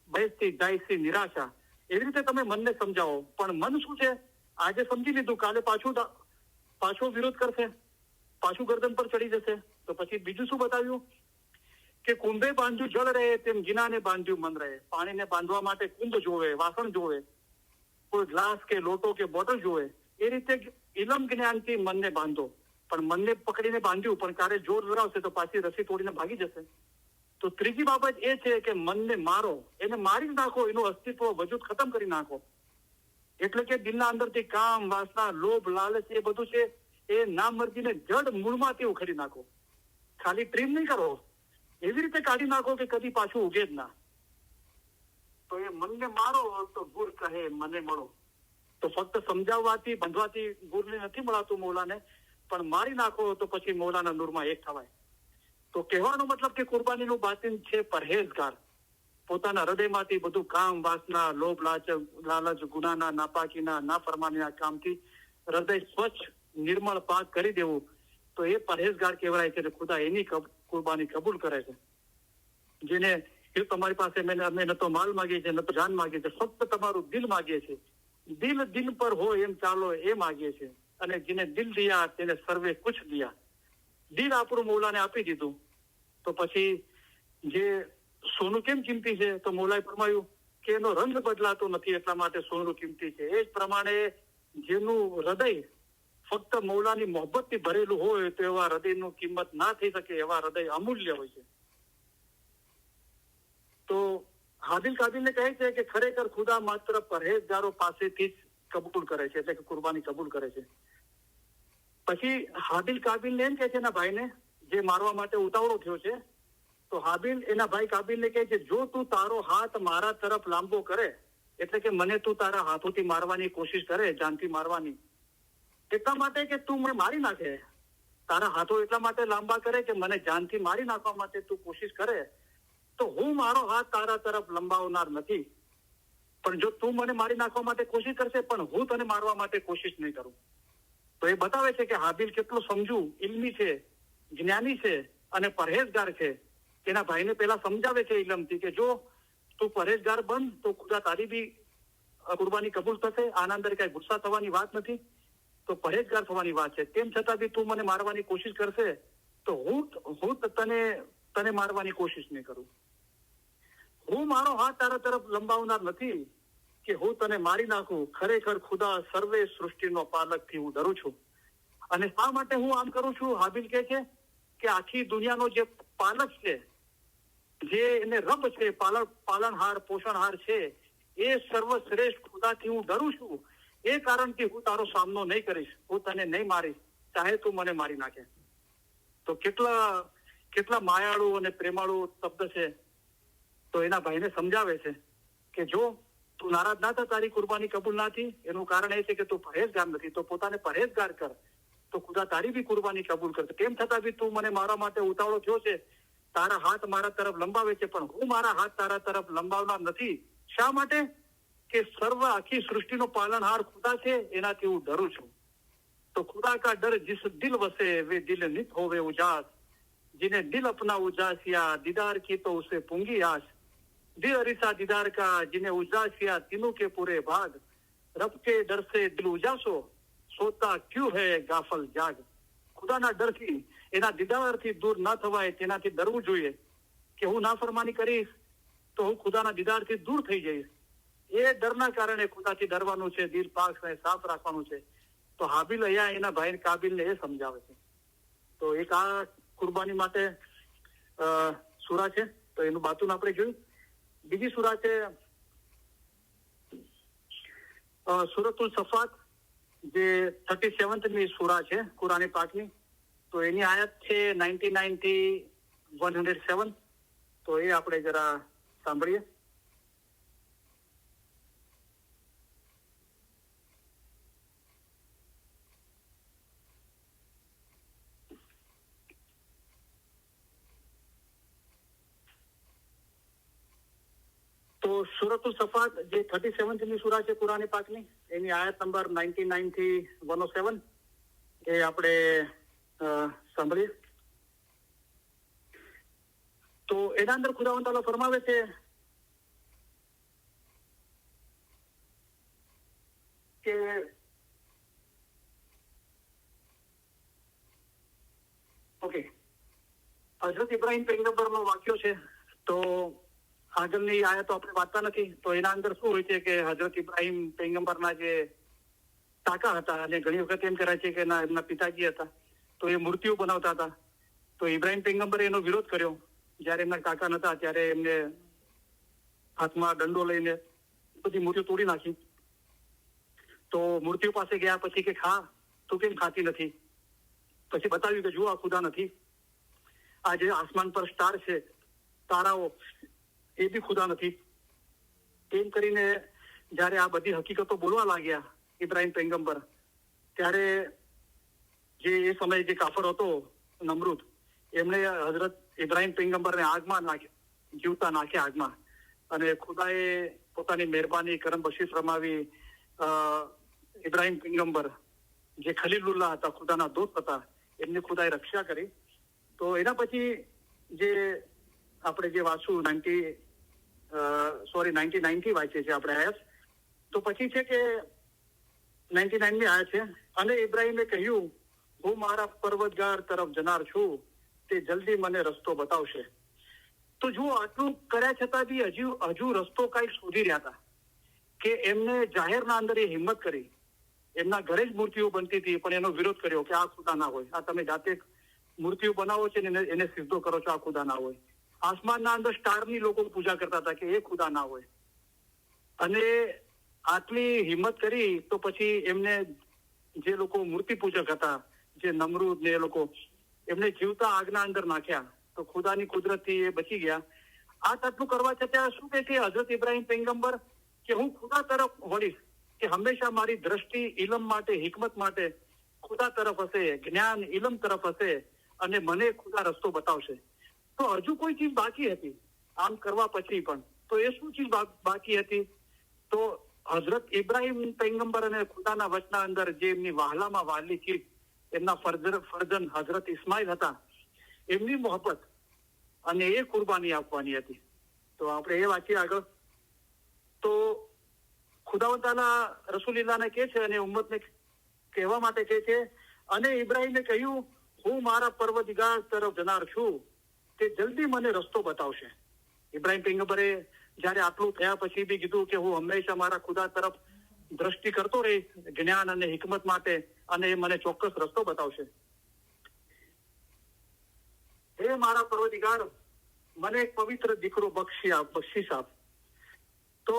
બેસતી જાય છે નિરાશા. એવી રીતે તમે મનને સમજાવો પણ મન શું છે આજે સમજી લીધું કાલે પાછો વિરોધ કરશે પાછું ગરદન પર ચડી જશે. તો પછી બીજું શું બતાવ્યું કે કુંભે બાંધ્યું જળ રહે તેમ ગિનાને બાંધ્યું મન રહે. પાણીને બાંધવા માટે કુંભ જોવે વાસણ જોવે કોઈ ગ્લાસ કે લોટો કે બોટલ જોવે એ રીતે ઇલમ જ્ઞાનથી મનને બાંધો. પણ મનને પકડીને બાંધ્યું પણ ક્યારે જોર લગાવશે તો પાછી રસી તોડીને ભાગી જશે. તો ત્રીજી બાબત એ છે કે મનને મારો એને મારી જ નાખો એનું અસ્તિત્વ વજૂદ ખતમ કરી નાખો. એટલે કે દિલના અંદરથી કામ વાસના લોભ લાલચ એ બધું છે એ નામર્દીને જડ મૂળમાંથી ઉખેડી નાખો. ખાલી ટ્રીમ નહીં કરો એવી રીતે કાઢી નાખો કે કદી પાછું ઉગે જ ના. તો એ મનને મારો તો ગુર કહે મને મળો. તો ફક્ત સમજાવવાથી બંધવાથી ગુરને નથી મળાતું મૌલાને પણ મારી નાખો તો પછી મૌલાના નૂરમાં એક થવાય. તો કહેવાનો મતલબ કે કુરબાનીનું બાતિન છે પरहेजगार. પોતાના હૃદયમાંથી બધું કામ વાસના લોભ લાલચ ગુનાના નાપાકીના નાફરમાનીના કામથી હૃદય સ્વચ્છ નિર્મળ પાક કરી દેવું તો એ પरहेजगार કહેવાય છે. ખુદા એની કુરબાની કબૂલ કરે છે. જેને તમારી પાસે અમે ન તો માલ માગીએ છીએ ન તો જાન માગીએ છીએ ફક્ત તમારું દિલ માગીએ છીએ. દિલ દિલ પર હો એમ ચાલો એ માગીએ છીએ અને જેને દિલ દિયા તેને સર્વે કુછ દિયા. દિલ આપણું મૌલાને આપી દીધું તો પછી જે સોનું કેમ કિંમતી છે તો મૌલાએ ફરમાયું કે એનો રંગ બદલાતો નથી એટલા માટે સોનું કિંમતી છે. એ જ પ્રમાણે જેનું હૃદય ફક્ત મૌલાની મોહબ્બતથી ભરેલું હોય તો એવા હૃદયનું કિંમત ના થઈ શકે. એવા હૃદય અમૂલ્ય હોય છે. તો હાબિલ કાબિલને કહે છે કે ખરેખર ખુદા માત્ર પरहेजगारो પાસેથી જ કબૂલ કરે છે એટલે કે કુરબાની કબૂલ કરે છે. પછી હાબિલ કાબિલને એમ કહે છે એના ભાઈને જે મારવા માટે ઉતાવળો થયો છે તો હાબિલ એના ભાઈ કાબિલને કહે છે જો તું તારો હાથ મારા તરફ લાંબો કરે એટલે કે મને તું તારા હાથોથી મારવાની કોશિશ કરે જાનથી મારવાની એટલા માટે કે તું મને મારી નાખે. તારા હાથો એટલા માટે લાંબા કરે કે મને જાનથી મારી નાખવા માટે તું કોશિશ કરે તો હું મારો હાથ તારા તરફ લંબાવનાર નથી. પણ જો તું મને મારી નાખવા માટે કોશિશ કરશે પણ હું તને મારવા માટે કોશિશ નહીં કરું. તો એ બતાવે છે કે હાબિલ કેટલો સમજુ ઇલ્મી છે જ્ઞાની છે અને પरहेजगार છે. તેના ભાઈને પેલા સમજાવે છે ઇલમથી કે જો તું પरहेजगार બન તો ખુદા તારી બી કુરબાની કબૂલ થશે. આના અંદર કઈ ગુસ્સા થવાની વાત નથી. તો પरहेજગાર થવાની વાત છે. તેમ છતાં બી તું મને મારવાની કોશિશ કરશે તો હું તને મારવાની કોશિશ નહીં કરું. હું મારો હાથ તારા તરફ લંબાવનાર નથી કે હું તને મારી નાખું. ખરેખર ખુદા સર્વે સૃષ્ટિનો પાલકથી હું ડરું છું. અને શા માટે હું આમ કરું છું? હાબિલ કહે છે કે આખી દુનિયાનો જે પાલક છે, જે એને રબ છે, પાલનહાર પોષણહાર છે, એ સર્વશ્રેષ્ઠ ખુદાથી હું ડરું છું. એ કારણથી હું તારો સામનો નહીં કરીશ, હું તને નહીં મારીશ, ચાહે તું મને મારી નાખે. તો કેટલા માયાળુ અને પ્રેમાળુ શબ્દ છે. તો એના ભાઈને સમજાવે છે કે જો તું નારાજ ના થા, તારી કુરબાની કબૂલ ના થઈ, એનું કારણ એ છે કે તું પरहेજગાર નથી. તો પોતાને પरहेજગાર કર તો ખુદા તારી બી કુરબાની કબૂલ કરશે. તેમ છતાં બી તું મને મારા માટે ઉતાવળો થયો છે, તારા હાથ મારા તરફ લંબાવે છે, પણ હું મારા હાથ તારા તરફ લંબાવનાર નથી. શા માટે? કે સર્વ આખી સૃષ્ટિનો પાલનહાર ખુદા છે, એનાથી હું ડરું છું. तो खुदा का डर जिस दिल वसे वे दिल नित होवे उजास, जिन्हें दिल अपना उजास किया दीदार की तो उसे पुंगी आस. दिल अरिसा दीदार का जिन्हें उजास किया तीनों के पूरे भाग, रब के डर से दिल उजासो सोता क्यों है गाफल जाग. ખુદાના ડરથી, એના દીદારથી દૂર ન થવાય તેનાથી ડરવું જોઈએ. કે હું નાફરમાની કરીશ તો હું ખુદાના દીદારથી દૂર થઈ જઈશ. એ ડરના કારણે ખુદાથી ડરવાનું છે, દિલ પાક અને સાફ રાખવાનું છે. તો હાબિલ અહીંયા એના ભાઈ કાબિલને એ સમજાવે છે. તો એક આ કુરબાની માટે સુરા છે, તો એનું બાતુન આપણે જોયું. બીજી સુરા છે સુરતુલ સફાત, જે 37મી સુરા છે કુરાન પાકની. તો એની આયત છે 99 થી 107. તો એ આપણે જરા સાંભળીએ. તો સુરતુલ સફાત જે 37મી સુરા છે કુરાન પાકની, એની આયત નંબર 99 થી 107 એ આપણે સાંભળીએ. તો એના અંદર ખુદાવંદ તાલા ફરમાવે છે કે ઓકે, હજરત ઇબ્રાહીમ પૈગંબરનો વાક્યો છે. તો આગળની આયતો આપણે વાંચતા નથી. તો એના અંદર શું હોય છે કે હજરત ઇબ્રાહીમ પૈગંબરના જે કાકા હતા, અને ઘણી વખત એમ કહેવાય છે કે એમના પિતાજી હતા, તો એ મૂર્તિઓ બનાવતા હતા. તો ઇબ્રાહીમ પૈગંબરે એનો વિરોધ કર્યો. જયારે એમના કાકા નતા ત્યારે એમને હાથમાં દંડો લઈને બધી મૂર્તિઓ તોડી નાખી. તો મૂર્તિઓ પાસે ગયા પછી કે ખા, તું કેમ ખાતી નથી? પછી બતાવ્યું કે જુઓ આ ખુદા નથી, આ જે આસમાન પર સ્ટાર છે, તારાઓ, એ બી ખુદા નથી. એમ કરીને જયારે આ બધી હકીકતો બોલવા લાગ્યા ઇબ્રાહીમ પૈગંબર, ત્યારે જે એ સમયે જે કાફર હતો નમરૂદ, એમણે હજરત ઇબ્રાહીમ પૈગંબરને આગમાં જીવતા નાખ્યા આગમાં. અને ખુદાએ પોતાની મહેરબાની કરમ બક્ષી ફરમાવી. ઇબ્રાહીમ પૈગંબર જે ખલીલુલ્લાહ હતા, ખુદાના દોસ્ત હતા, એમની ખુદાએ રક્ષા કરી. તો એના પછી જે આપણે જે વાંચું 99 થી વાંચીએ છીએ આપણે આયત. તો પછી છે કે 99મી આયત છે, અને ઇબ્રાહીમે કહ્યું હું મારા પર્વતગાર તરફ જનાર છું, તે જલ્દી મને રસ્તો બતાવશે. તો જુઓ, આટલું કર્યા છતાં બી હજુ રસ્તો કઈક શોધી રહ્યા હતા. કે એમને જાહેરના અંદર એ હિંમત કરી. એમના ઘરે જ મૂર્તિઓ બનતી હતી, પણ એનો વિરોધ કર્યો કે આ ખુદા ના હોય, આ તમે જાતે મૂર્તિઓ બનાવો છો ને એને સિદ્ધો કરો છો, આ ખુદા ના હોય. આસમાનના અંદર સ્ટારની લોકો પૂજા કરતા હતા કે એ ખુદા ના હોય. અને આટલી હિંમત કરી તો પછી એમને જે લોકો મૂર્તિ પૂજક હતા, જે નમરૂદ ને એ લોકો, એમને જીવતા આગના અંદર નાખ્યા. તો ખુદાની કુદરતથી એ બચી ગયા. આટલું કરવા છતાં શું કહે છે હજરત ઇબ્રાહીમ પૈગંબર કે હું ખુદા તરફ વળીશ, કે હંમેશા મારી દ્રષ્ટિ ઇલમ માટે, હિકમત માટે ખુદા તરફ હશે, જ્ઞાન ઇલમ તરફ હશે, અને મને ખુદા રસ્તો બતાવશે. તો હજુ કોઈ ચીજ બાકી હતી આમ કરવા પછી પણ. તો એ શું ચીજ બાકી હતી? તો હજરત ઇબ્રાહીમ પૈગંબર અને ખુદાના વચના અંદર જે એમની વહાલામાં વહાલી ચીજ, એમના ફરજન હજરત ઇસ્માઇલ હતા, એમની મોહબ્બત અને એ કુરબાની આપવાની હતી. તો આપણે એ વાંચીએ આગળ. તો ખુદાવંદ તાલા રસૂલિલ્લાહને કહે છે અને ઉમ્મતને કહેવા માટે કહે છે, અને ઇબ્રાહીમે કહ્યું, હું મારા પરવરદિગાર તરફ જનાર છું, તે જલ્દી મને રસ્તો બતાવશે. ઇબ્રાહીમ પૈગંબરે જયારે આટલું થયા પછી બી કીધું કે હું હંમેશા મારા ખુદા તરફ દ્રષ્ટિ કરતો રહીશ જ્ઞાન અને હિકમત માટે, અને એ મને ચોક્કસ રસ્તો બતાવશે. હે મારા પરવરદિગાર, મને એક પવિત્ર દીકરો બક્ષીસ આપ. તો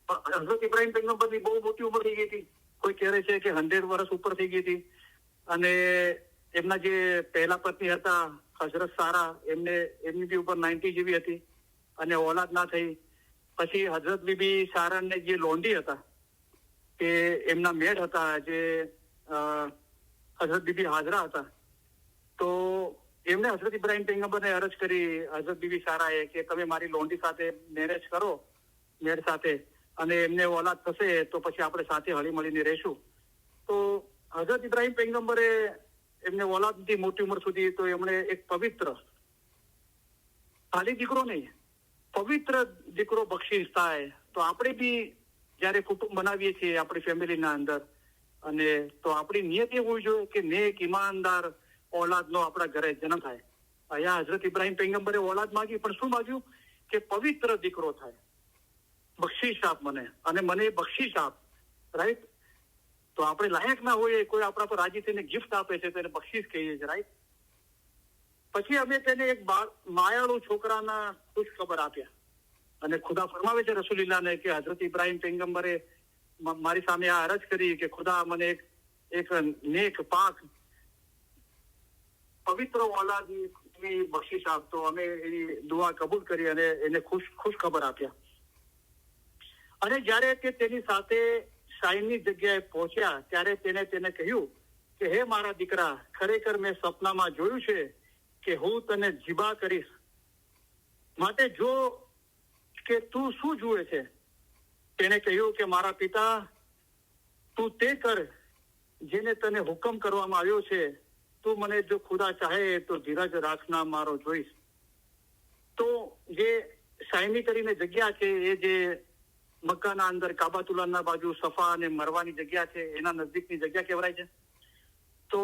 હઝરત ઇબ્રાહીમ પૈગંબરની બહુ મોટી ઉંમર થઈ ગઈ હતી. કોઈ કહે છે કે 100 વર્ષ ઉપર થઈ ગઈ હતી. અને એમના જે પહેલા પત્ની હતા હઝરત સારા, એમની બી ઉપર 90 જેવી હતી અને ઓલાદ ના થઈ. પછી હઝરત બીબી સારાને જે લોંડી હતા કે એમના મેડ હતા, જે હઝરત બીબી હાજરા હતા, તો એમને હઝરત ઇબ્રાહીમ પૈગંબરને અરજ કરી હઝરત બીબી સારાએ કે તમે મારી લોંડી સાથે મેરેજ કરો, મેડ સાથે, અને એમને ઓલાદ થશે તો પછી આપણે સાથે હળી મળીને રહીશું. તો હઝરત ઇબ્રાહીમ પૈગંબરે એમને ઓલાદ નથી મોટી ઉંમર સુધી, તો એમણે એક પવિત્ર, ખાલી દીકરો નહીં, પવિત્ર દીકરો બક્ષીસ થાય. તો આપણે બી જયારે કુટુંબ બનાવીએ છીએ આપણી ફેમિલીના અંદર, અને તો આપણી નિયત એ હોવી જોઈએ કે નેક ઈમાનદાર ઓલાદનો આપણા ઘરે જન્મ થાય. અહીંયા હઝરત ઇબ્રાહીમ પૈગંબરે ઓલાદ માંગી, પણ શું માંગ્યું કે પવિત્ર દીકરો થાય, બક્ષીસ આપ મને, અને મને બક્ષીસ આપ. રાઈટ? તો આપણે લાયક ના હોઈએ, કોઈ આપણા પર રાજી થઈને ગિફ્ટ આપે છે તો એને બક્ષીસ કહીએ છીએ. રાઈટ? પછી અમે તેને એક માયાળુ છોકરાના ખુશ ખબર આપ્યા. અને ખુદા ફરમાવે છે રસૂલિલ્લાહને કે હઝરત ઇબ્રાહીમ પૈગંબરે મારી સામે આ અરજ કરી કે ખુદા મને એક નેક પાક પવિત્ર ઓલાદની બક્ષીસ આપતો. અમે એની દુઆ કબૂલ કરી અને એને ખુશ ખબર આપ્યા. અને જયારે તે તેની સાથે શાહીની જગ્યાએ પહોંચ્યા ત્યારે તેને કહ્યું કે હે મારા દીકરા, ખરેખર મેં સપનામાં જોયું છે કે હું તને જીબા કરીશ. માટે જો કે તું શું જુએ છે? તેને કહ્યું કે મારા પિતા, તું તે કર જેને તને હુકમ કરવામાં આવ્યો છે. તું મને જો ખુદા ચાહે તો ધીરજ રાખના મારો જોઈશ. તો જે શાયમી કરીને જગ્યા છે, એ જે મક્કાના અંદર કાબાતુલ્લાહના બાજુ સફા અને મરવાની જગ્યા છે, એના નજદીકની જગ્યા કહેવાય છે. તો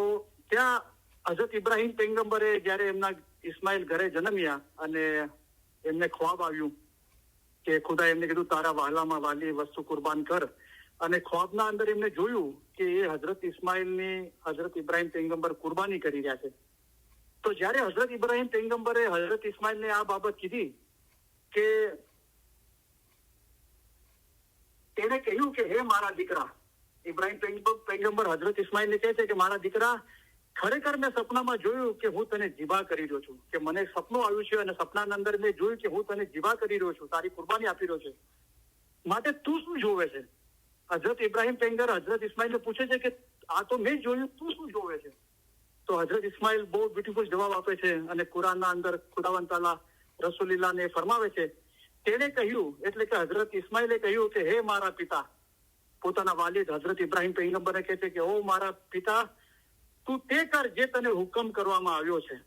ત્યાં હઝરત ઇબ્રાહીમ પૈગંબરે જયારે એમના ઇસ્માઇલ ઘરે જન્મ્યા અને એમને ખ્વાબ આવ્યું કે ખુદા એમને કીધું તારા વહાલામાં વાલી વસ્તુ કુરબાન કર. અને ખ્વાબના અંદર એમને જોયું કે એ હઝરત ઇસ્માઇલની હઝરત ઇબ્રાહીમ પૈગંબર કુરબાની કરી રહ્યા છે. તો જયારે હઝરત ઇબ્રાહીમ પૈગંબરે હઝરત ઇસ્માઇલને આ બાબત કીધી કે તેને કહ્યું કે હે મારા દીકરા, ઇબ્રાહીમ પૈગંબર હઝરત ઇસ્માઇલને કહે છે કે મારા દીકરા, ખરેખર મેં સપનામાં જોયું કે હું તને જીબા કરી રહ્યો છું. કે મને સપનું આવ્યું છે અને સપનાના અંદર મેં જોયું કે હું તને જીબા કરી રહ્યો છું, તારી કુરબાની આપી રહ્યો છે. માટે તું શું જોવે છે? હઝરત ઇબ્રાહીમ પૈગંબર હઝરત ઇસ્માઇલને પૂછે છે કે આ તો મેં જોયું, તું શું જોવે છે? તો હઝરત ઇસ્માઇલ બહુ બ્યુટીફુલ જવાબ આપે છે. અને કુરાનના અંદર ખુદાવંદ તાલા રસૂલિલ્લાહને ફરમાવે છે, તેણે કહ્યું, એટલે કે હઝરત ઇસ્માઇલે કહ્યું કે હે મારા પિતા, પોતાના વાલિદ હઝરત ઇબ્રાહીમ પૈગંબરને કહે છે કે ઓ મારા પિતા, તું તે કર જે તને હુકમ કરવામાં આવ્યો છે.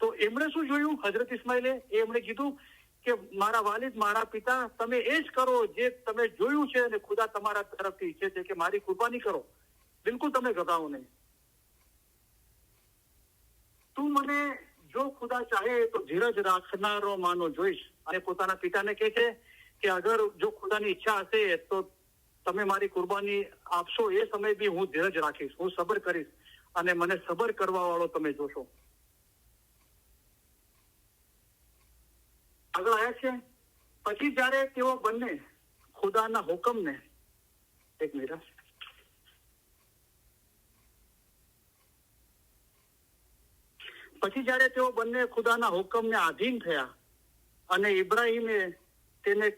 તો એમણે શું જોયું હઝરત ઇસ્માઇલે? એમણે કીધું કે મારા વાલિદ, મારા પિતા, તમે એ જ કરો જે તમે જોયું છે અને ખુદા તમારા તરફથી ઈચ્છે છે કે મારી કુરબાની કરો. બિલકુલ તમે ગભરાવો નહીં. તું મને જો ખુદા ચાહે તો ધીરજ રાખનારો માનો જોઈશ. અને પોતાના પિતાને કહે છે કે અગર જો ખુદાની ઈચ્છા હશે તો તમે મારી કુરબાની આપશો, એ સમય બી હું ધીરજ રાખીશ, હું સબર કરીશ, અને મને સબર કરવા વાળો તમે જોશો. આગળ આવ્યા છે. પછી જયારે તેઓ બંને ખુદાના હુકમને, એક મિનિટ, પછી જયારે તેઓ બંને ખુદાના હુકમને આધીન થયા અને ઇબ્રાહીમે તેને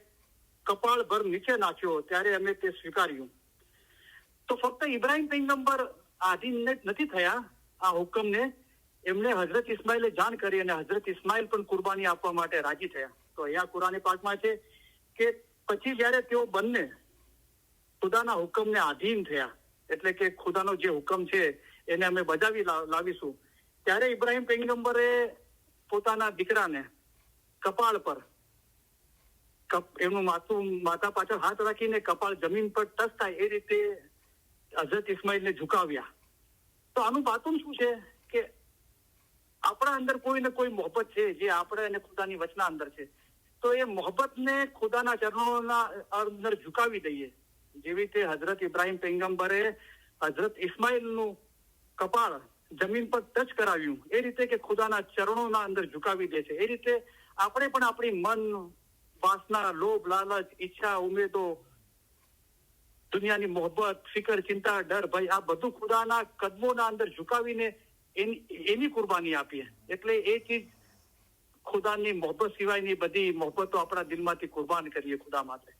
કપાળ ભર નીચે નાખ્યો, ત્યારે અમે તે સ્વીકાર્યું. તો ફક્ત ઇબ્રાહીમ પૈગંબર આધીન નથી થયા આ હુકમને, એમને હઝરત ઇસ્માઇલે જાણ કરી અને હઝરત ઇસ્માઇલ પણ કુરબાની આપવા માટે રાજી થયા. તો અહીંયા કુરાને પાકમાં છે કે પછી જયારે તેઓ બંને ખુદાના હુકમને આધીન થયા, એટલે કે ખુદાનો જે હુકમ છે એને અમે બજાવી લાવીશું, ત્યારે ઇબ્રાહીમ પૈગંબરે પોતાના દીકરાને કપાળ પર એમનું માથા પાછળ હાથ રાખીને કપાળ જમીન પર ટચ થાય એ રીતે હઝરત ઇસ્માઇલને ઝુકાવ્યા. તો આનું બાતું શું છે કે આપણા અંદર કોઈ ને કોઈ મોહબ્બત છે જે આપણે અને ખુદાની વચના અંદર છે. તો એ મોહબ્બતને ખુદાના ચરણોના અંદર ઝુકાવી દઈએ. જેવી રીતે હઝરત ઇબ્રાહિમ પૈગંબરે હઝરત ઇસ્માઇલનું કપાળ જમીન પર ટચ કરાવ્યું એ રીતે કે ખુદાના ચરણોના અંદર ઝુકાવી દે છે. એ રીતે આપણે પણ આપણી મન, વાસના, લોભ, લાલચ, ઈચ્છા, ઉમેદો, દુનિયાની મોહબ્બત, ફિકર, ચિંતા, ડર, ભય આ બધું ખુદાના કદમોના અંદર ઝુકાવીને એની કુરબાની આપીએ. એટલે એ ચીજ ખુદાની મોહબ્બત સિવાયની બધી મોહબ્બતો આપણા દિલમાંથી કુરબાન કરીએ ખુદા માટે.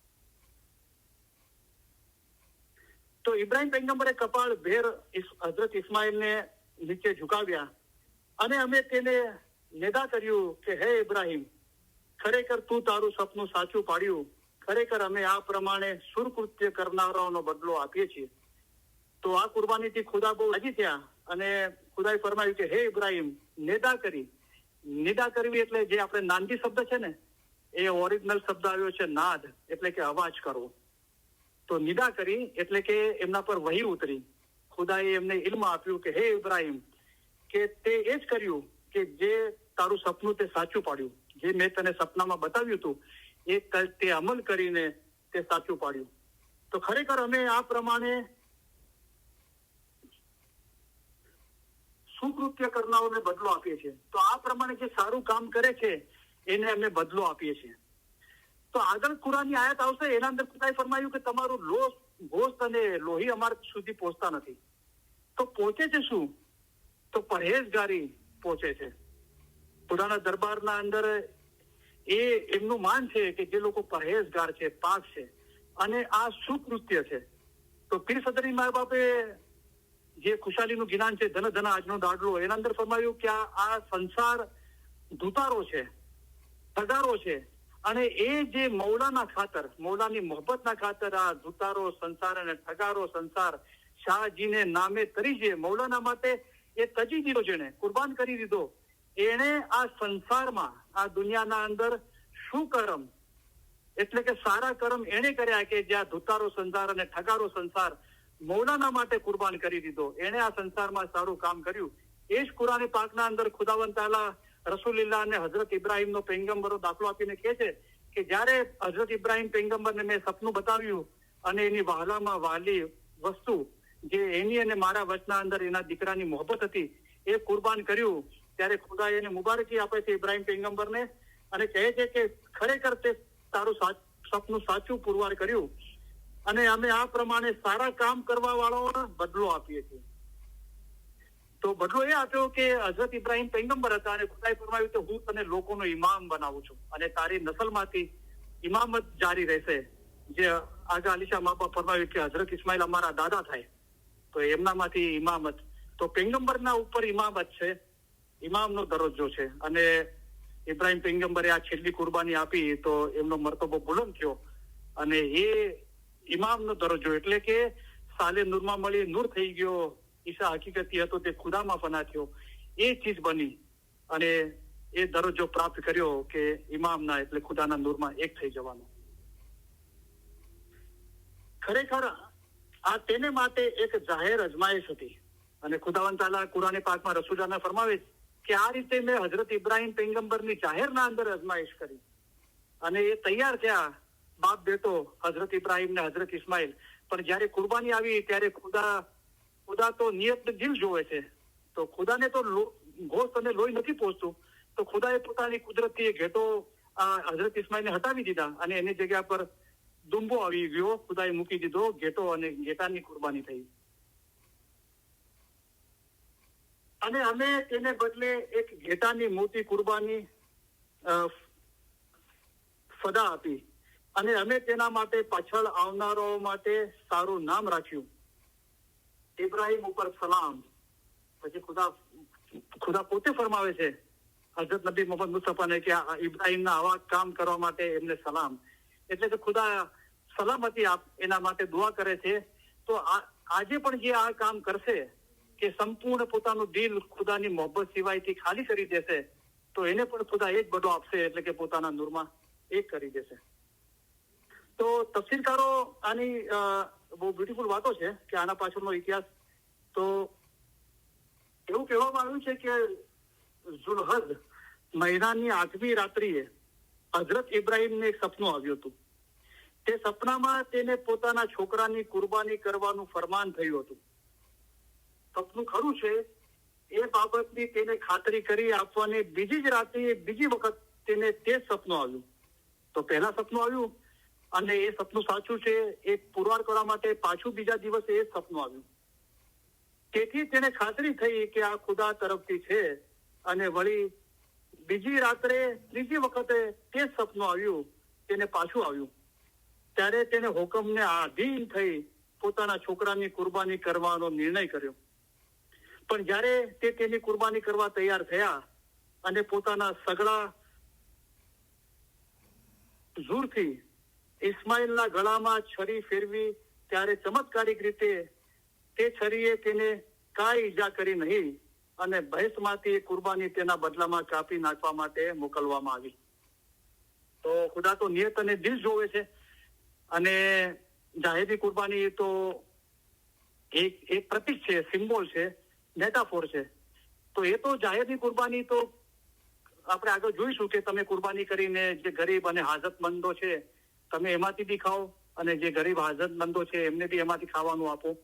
તો ઇબ્રાહિમ પૈગંબરે કપાળ ભેર હઝરત ઇસ્માઇલને નીચે ઝુકાવ્યા અને અમે તેને નિદા કર્યું કે હે ઇબ્રાહિમ, ખરેખર તું તારું સપનું સાચું પાડ્યું. ખરેખર અમે આ પ્રમાણે સુરકૃત્ય કરનારાઓનો બદલો આપીએ છીએ. તો આ કુરબાનીથી ખુદા બહુ રાજી થયા અને ખુદાએ ફરમાવ્યું કે હે ઇબ્રાહિમ, નિદા કરી. નિદા કરવી એટલે જે આપણે નાંદી શબ્દ છે ને એ ઓરિજિનલ શબ્દ આવ્યો છે નાદ, એટલે કે અવાજ કરવો. તો નિદા કરી એટલે કે એમના પર વહી ઉતરી. ખુદાએ એમને ઇલ્મ આપ્યું કે હે ઇબ્રાહિમ, કે તે એ જ કર્યું કે જે તારું સપનું તે સાચું પાડ્યું. જે મેં તને સપનામાં બતાવ્યું હતું એ તે અમલ કરીને તે સાચું પાડ્યું. તો ખરેખર અમે આ પ્રમાણે સુકૃત્ય કરનારોને બદલો આપીએ છીએ. તો આ પ્રમાણે જે સારું કામ કરે છે એને અમે બદલો આપીએ છીએ. તો આગળ કુરાનની આયત આવશે એના અંદર ખુદાએ ફરમાયું કે તમારું ગોશ્ત અને લોહી અમારા સુધી પહોંચતા નથી. તો પહોંચે છે શું? તો પરહેજગારી પહોંચે છે. ખુદાના દરબારના અંદર એ એમનું માન છે કે જે લોકો પરહેજગાર છે, પાક છે અને આ સુકૃત્ય છે. તો પીર સદરી મા બાપે જે ખુશાલીનું જ્ઞાન છે, ધન ધન આજનો દાડલો, એના અંદર ફરમાયું કે આ સંસાર ધુતારો છે, ઠગારો છે અને એ જે મૌલાના ખાતર, મૌલાની મોહબ્બતના ખાતર આ ધુતારો સંસાર અને ઠગારો સંસાર શાહજીને નામે તરી છે મૌલાના માટે એ તજી દીધો, જેને કુરબાન કરી દીધો. એણે આ સંસારમાં, આ દુનિયાના અંદર શું કર્મ એટલે કે સારા કર્મ એણે કર્યા કે જ્યાં ધુતારો સંસાર અને ઠગારો સંસાર મૌલાના માટે કુરબાન કરી દીધો. એણે આ સંસારમાં સારું કામ કર્યું. એ જ કુરાન પાકના અંદર ખુદાવંદ તાલા રસૂલુલ્લાહ અને હઝરત ઇબ્રાહિમનો પૈગંબરો દાખલો આપીને કહે છે કે જ્યારે હઝરત ઇબ્રાહિમ પૈગંબરને મેં સપનું બતાવ્યું અને એની વહાલામાં વહાલી વસ્તુ જે એની અને મારા વચના અંદર એના દીકરાની મોહબ્બત હતી એ કુરબાન કર્યું, ત્યારે ખુદા એને મુબારકી આપે છે ઇબ્રાહિમ પૈગંબરને અને કહે છે કે ખરેખર તે તારું સપનું સાચું પુરવાર કર્યું અને અમે આ પ્રમાણે સારા કામ કરવા વાળાઓને બદલો આપીએ છીએ. તો બદલો એ આપ્યો કે હઝરત ઇબ્રાહિમ પૈગંબર હતા અને ખુદાએ ફરમાવ્યું કે હું તને લોકોનો ઇમામ બનાવું છું અને તારી નસલમાંથી ઇમામત જારી રહેશે. જે આગા અલીશા મા બાપ ફરમાવ્યું કે હઝરત ઇસ્માઇલ અમારા દાદા થાય તો એમનામાંથી ઇમામત. તો પૈગંબરના ઉપર ઇમામત છે, ઇમામનો દરજ્જો છે અને ઇબ્રાહિમ પૈગંબરે આ છેલ્લી કુરબાની આપી તો એમનો મર્તબો બુલંદ થયો અને એ ઇમામનો દરજ્જો એટલે કે સાલે નૂરમાં મળી નૂર થઈ ગયો. ઈસા હકીકતી હતો તે ખુદામાં ફના થયો. એ ચીજ બની અને એ દરજ્જો પ્રાપ્ત કર્યો કે ઇમામના એટલે ખુદાના નૂરમાં એક થઈ જવાનો. ખરેખર આ તેને માટે એક જાહેર અજમાઈશ હતી અને ખુદાવંદ તાલા કુરાને પાકમાં રસૂલાને ફરમાવે કે આ રીતે મેં હઝરત ઇબ્રાહિમ પૈગંબરની જાહેરના અંદર અજમાઈશ કરી અને એ તૈયાર થયા બાપ બેટો હઝરત ઇબ્રાહિમ ને હઝરત ઇસ્માઇલ. પણ જયારે કુરબાની આવી ત્યારે ખુદા તો નિયત દિલ જોવે છે. તો ખુદાને તો ગોશ્ત અને લોહી નથી પહોંચતું. તો ખુદાએ પોતાની કુદરતથી ઘેટો હઝરત ઇસ્માઇલને હટાવી દીધા અને એની જગ્યા પર દુંબો આવી ગયો. ખુદાએ મૂકી દીધો ઘેટો અને ઘેટાની કુરબાની થઈ અને અમે તેને બદલે એક ઘેટાની મોટી કુરબાની ફદા આપી અને અમે તેના માટે પાછળ આવનારો માટે સારું નામ રાખ્યું ઇબ્રાહિમ ઉપર સલામ. પછી ખુદા પોતે ફરમાવે છે હઝરત નબી મોહમ્મદ મુસ્તફાને કે ઇબ્રાહિમના આવા કામ કરવા માટે એમને સલામ, એટલે કે ખુદા સલામતી એના માટે દુઆ કરે છે. તો આજે પણ જે આ કામ કરશે કે સંપૂર્ણ પોતાનું દિલ ખુદાની મોહબ્બત સિવાયથી ખાલી કરી દેશે તો એને પણ ખુદા એક બદલો આપશે એટલે કે પોતાના નૂરમાં એક કરી દેશે. તો તફસીરકારો આની બહુ બ્યુટીફુલ વાતો છે કે આના પાછળનો ઇતિહાસ. તો એવું કહેવામાં આવ્યું છે કે ઝુલહજ મહિનાની 8મી રાત્રિએ હઝરત ઇબ્રાહીમને એક સપનું આવ્યું હતું. તે સપનામાં તેને પોતાના છોકરાની કુરબાની કરવાનું ફરમાન થયું હતું. સપનું ખરું છે એ બાબતની તેને ખાતરી કરી આપવાની બીજી જ રાત્રે બીજી વખત તેને તે જ સપનું આવ્યું. તો પહેલા સપનું આવ્યું અને એ સપનું સાચું છે એ પુરવાર કરવા માટે પાછું બીજા દિવસે એ સપનું આવ્યું. તેથી તેને ખાતરી થઈ કે આ ખુદા તરફથી છે. અને વળી બીજી રાત્રે ત્રીજી વખતે તે જ સપનું આવ્યું, તેને પાછું આવ્યું. ત્યારે તેને હુકમને આધીન થઈ પોતાના છોકરાની કુરબાની કરવાનો નિર્ણય કર્યો. પણ જ્યારે તે તેની કુરબાની કરવા તૈયાર થયા અને પોતાના સગડા ઝૂરથી ઇસ્માઇલના ગળામાં છરી ફેરવી ત્યારે ચમત્કારિક રીતે તે છરીએ તેને કાંઈ ઈજા કરી નહીં અને ભેંસમાંથી કુરબાની તેના બદલામાં કાપી નાખવા માટે મોકલવામાં આવી. તો ખુદા તો નિયત અને દિલ જોવે છે. અને જાહેરી કુરબાની તો એક પ્રતીક છે, સિમ્બોલ છે, મેટાફોર છે. તો એ તો જાહેરની કુરબાની તો આપણે આગળ જોઈશું કે તમે કુરબાની કરીને જે ગરીબ અને હાજતમંદો છે તમે એમાંથી બી ખાઓ અને જે ગરીબ હાજતમંદો છે એમને બી એમાંથી ખાવાનું આપો.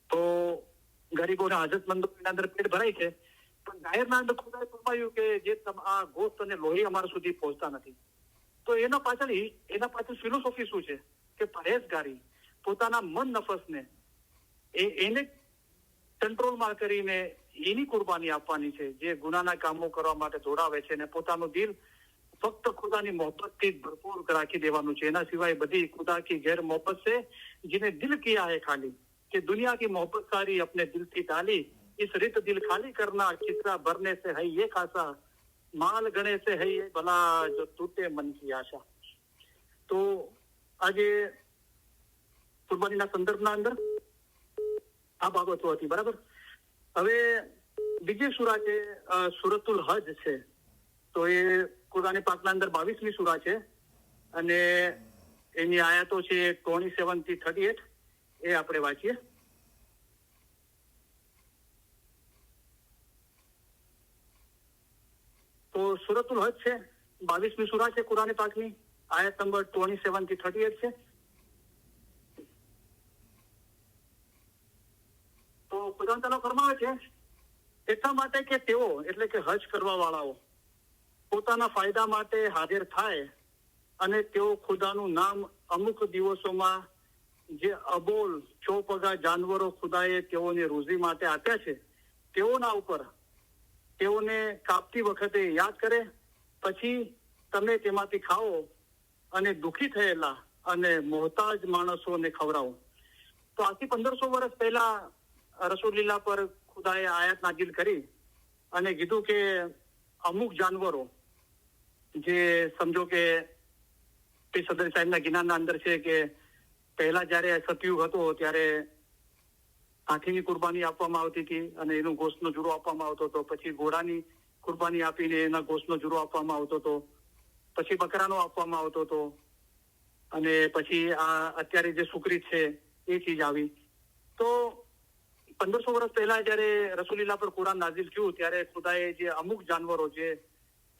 તો ગરીબોને હાજતમંદોના અંદર પેટ ભરાય છે. પણ જાહેરના અંદર ખુદાએ ફરમાયું કે જે આ ગોસ્ત અને લોહી અમારા સુધી પહોંચતા નથી. તો એના પાછળ ફિલોસોફી શું છે કે પરહેજગારી, પોતાના મન નફસને એને કંટ્રોલમાં કરીને એની કુરબાની આપવાની છે જે ગુનાના કામો કરવા માટે દોડાવે છે અને પોતાનું દિલ ફક્ત ખુદાની મોહબ્બતથી ભરપૂર રાખી દેવાનું છે. એના સિવાય બધી ખુદા કી ગैर मोहब्बत से जिन्हें दिल किया है खाली कि दुनिया की मोहब्बत सारी अपने दिल की डाली इस रित दिल खाली करना खिसरा भरने से है ये खासा माल गणे से है ये भला जो टूटे मन की आशा. તો આજે કુરબાનીના સંદર્ભના અંદર આ બાબતો હતી. બરાબર. હવે બીજી સૂરા છે સૂરતુલ હજ છે. તો એ કુરાન પાકના અંદર 22મી સૂરા છે અને એની આયાતો છે 27 થી 38. એ આપણે વાંચીએ. તો સૂરતુલ હજ છે, 22મી સૂરા છે કુરાન પાકની, આયત નંબર 27 થી 38 છે. તો ખુદા તાલા ફરમાવે છે એટલા માટે કે તેઓ એટલે કે હજ કરવા વાળાઓ પોતાના ફાયદા માટે હાજર થાય અને તેઓ ખુદાનું નામ અમુક દિવસોમાં જે અબોલ ચોપગા જાનવરો ખુદાએ તેઓને રોજી માટે આપ્યા છે તેઓના ઉપર તેઓને કાપતી વખતે યાદ કરે. પછી તમે તેમાંથી ખાઓ અને દુઃખી થયેલા અને મોહતાજ માણસોને ખવડાવો. તો આજથી 1500 વર્ષ પહેલા રસૂલિલ્લાહ પર ખુદાએ આયાત નાઝિલ કરી અને કીધું કે અમુક જાનવરો જે સમજો કે સદર સાહેબના જ્ઞાનના અંદર છે કે પહેલા જયારે સતયુગ હતો ત્યારે હાથીની કુરબાની આપવામાં આવતી હતી અને એનો ગોશ્તનો જુરો આપવામાં આવતો હતો. પછી ઘોડાની કુરબાની આપીને એના ગોશ્તનો જુરો આપવામાં આવતો હતો. પછી બકરાનો આપવામાં આવતો હતો અને પછી આ અત્યારે જે સુકરી છે એ ચીજ આવી. તો 1500 વર્ષ પહેલા જયારે રસૂલિલ્લાહ પર કુરાન નાઝિલ થયું ત્યારે ખુદાએ જે અમુક જાનવરો જે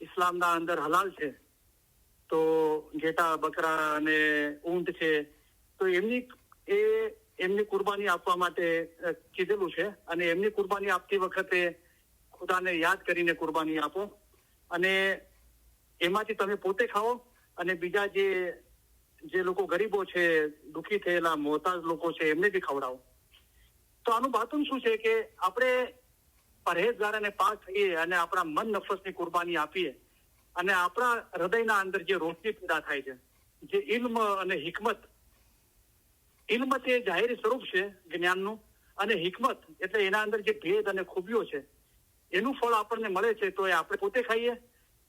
ઇસ્લામના અંદર હલાલ છે તો ઘેટા, બકરા અને ઊંટ છે તો એમની કુરબાની આપવા માટે કીધેલું છે. અને એમની કુરબાની આપતી વખતે ખુદાને યાદ કરીને કુરબાની આપો અને એમાંથી તમે પોતે ખાઓ અને બીજા જે લોકો ગરીબો છે, દુઃખી થયેલા મોહતાજ લોકો છે એમને બી ખવડાવો. તો આનું બાતમ શું છે કે આપણે પરહેજગાર અને પાક થઈએ અને આપણા મન નફસની કુરબાની આપીએ અને આપણા હૃદયના અંદર જે રોશની પેદા થાય છે, જે ઇલ્મ અને હિકમત, ઇલ્મ તે જાહેરી સ્વરૂપ છે જ્ઞાનનું અને હિકમત એટલે એના અંદર જે ભેદ અને ખૂબીઓ છે એનું ફળ આપણને મળે છે. તો એ આપણે પોતે ખાઈએ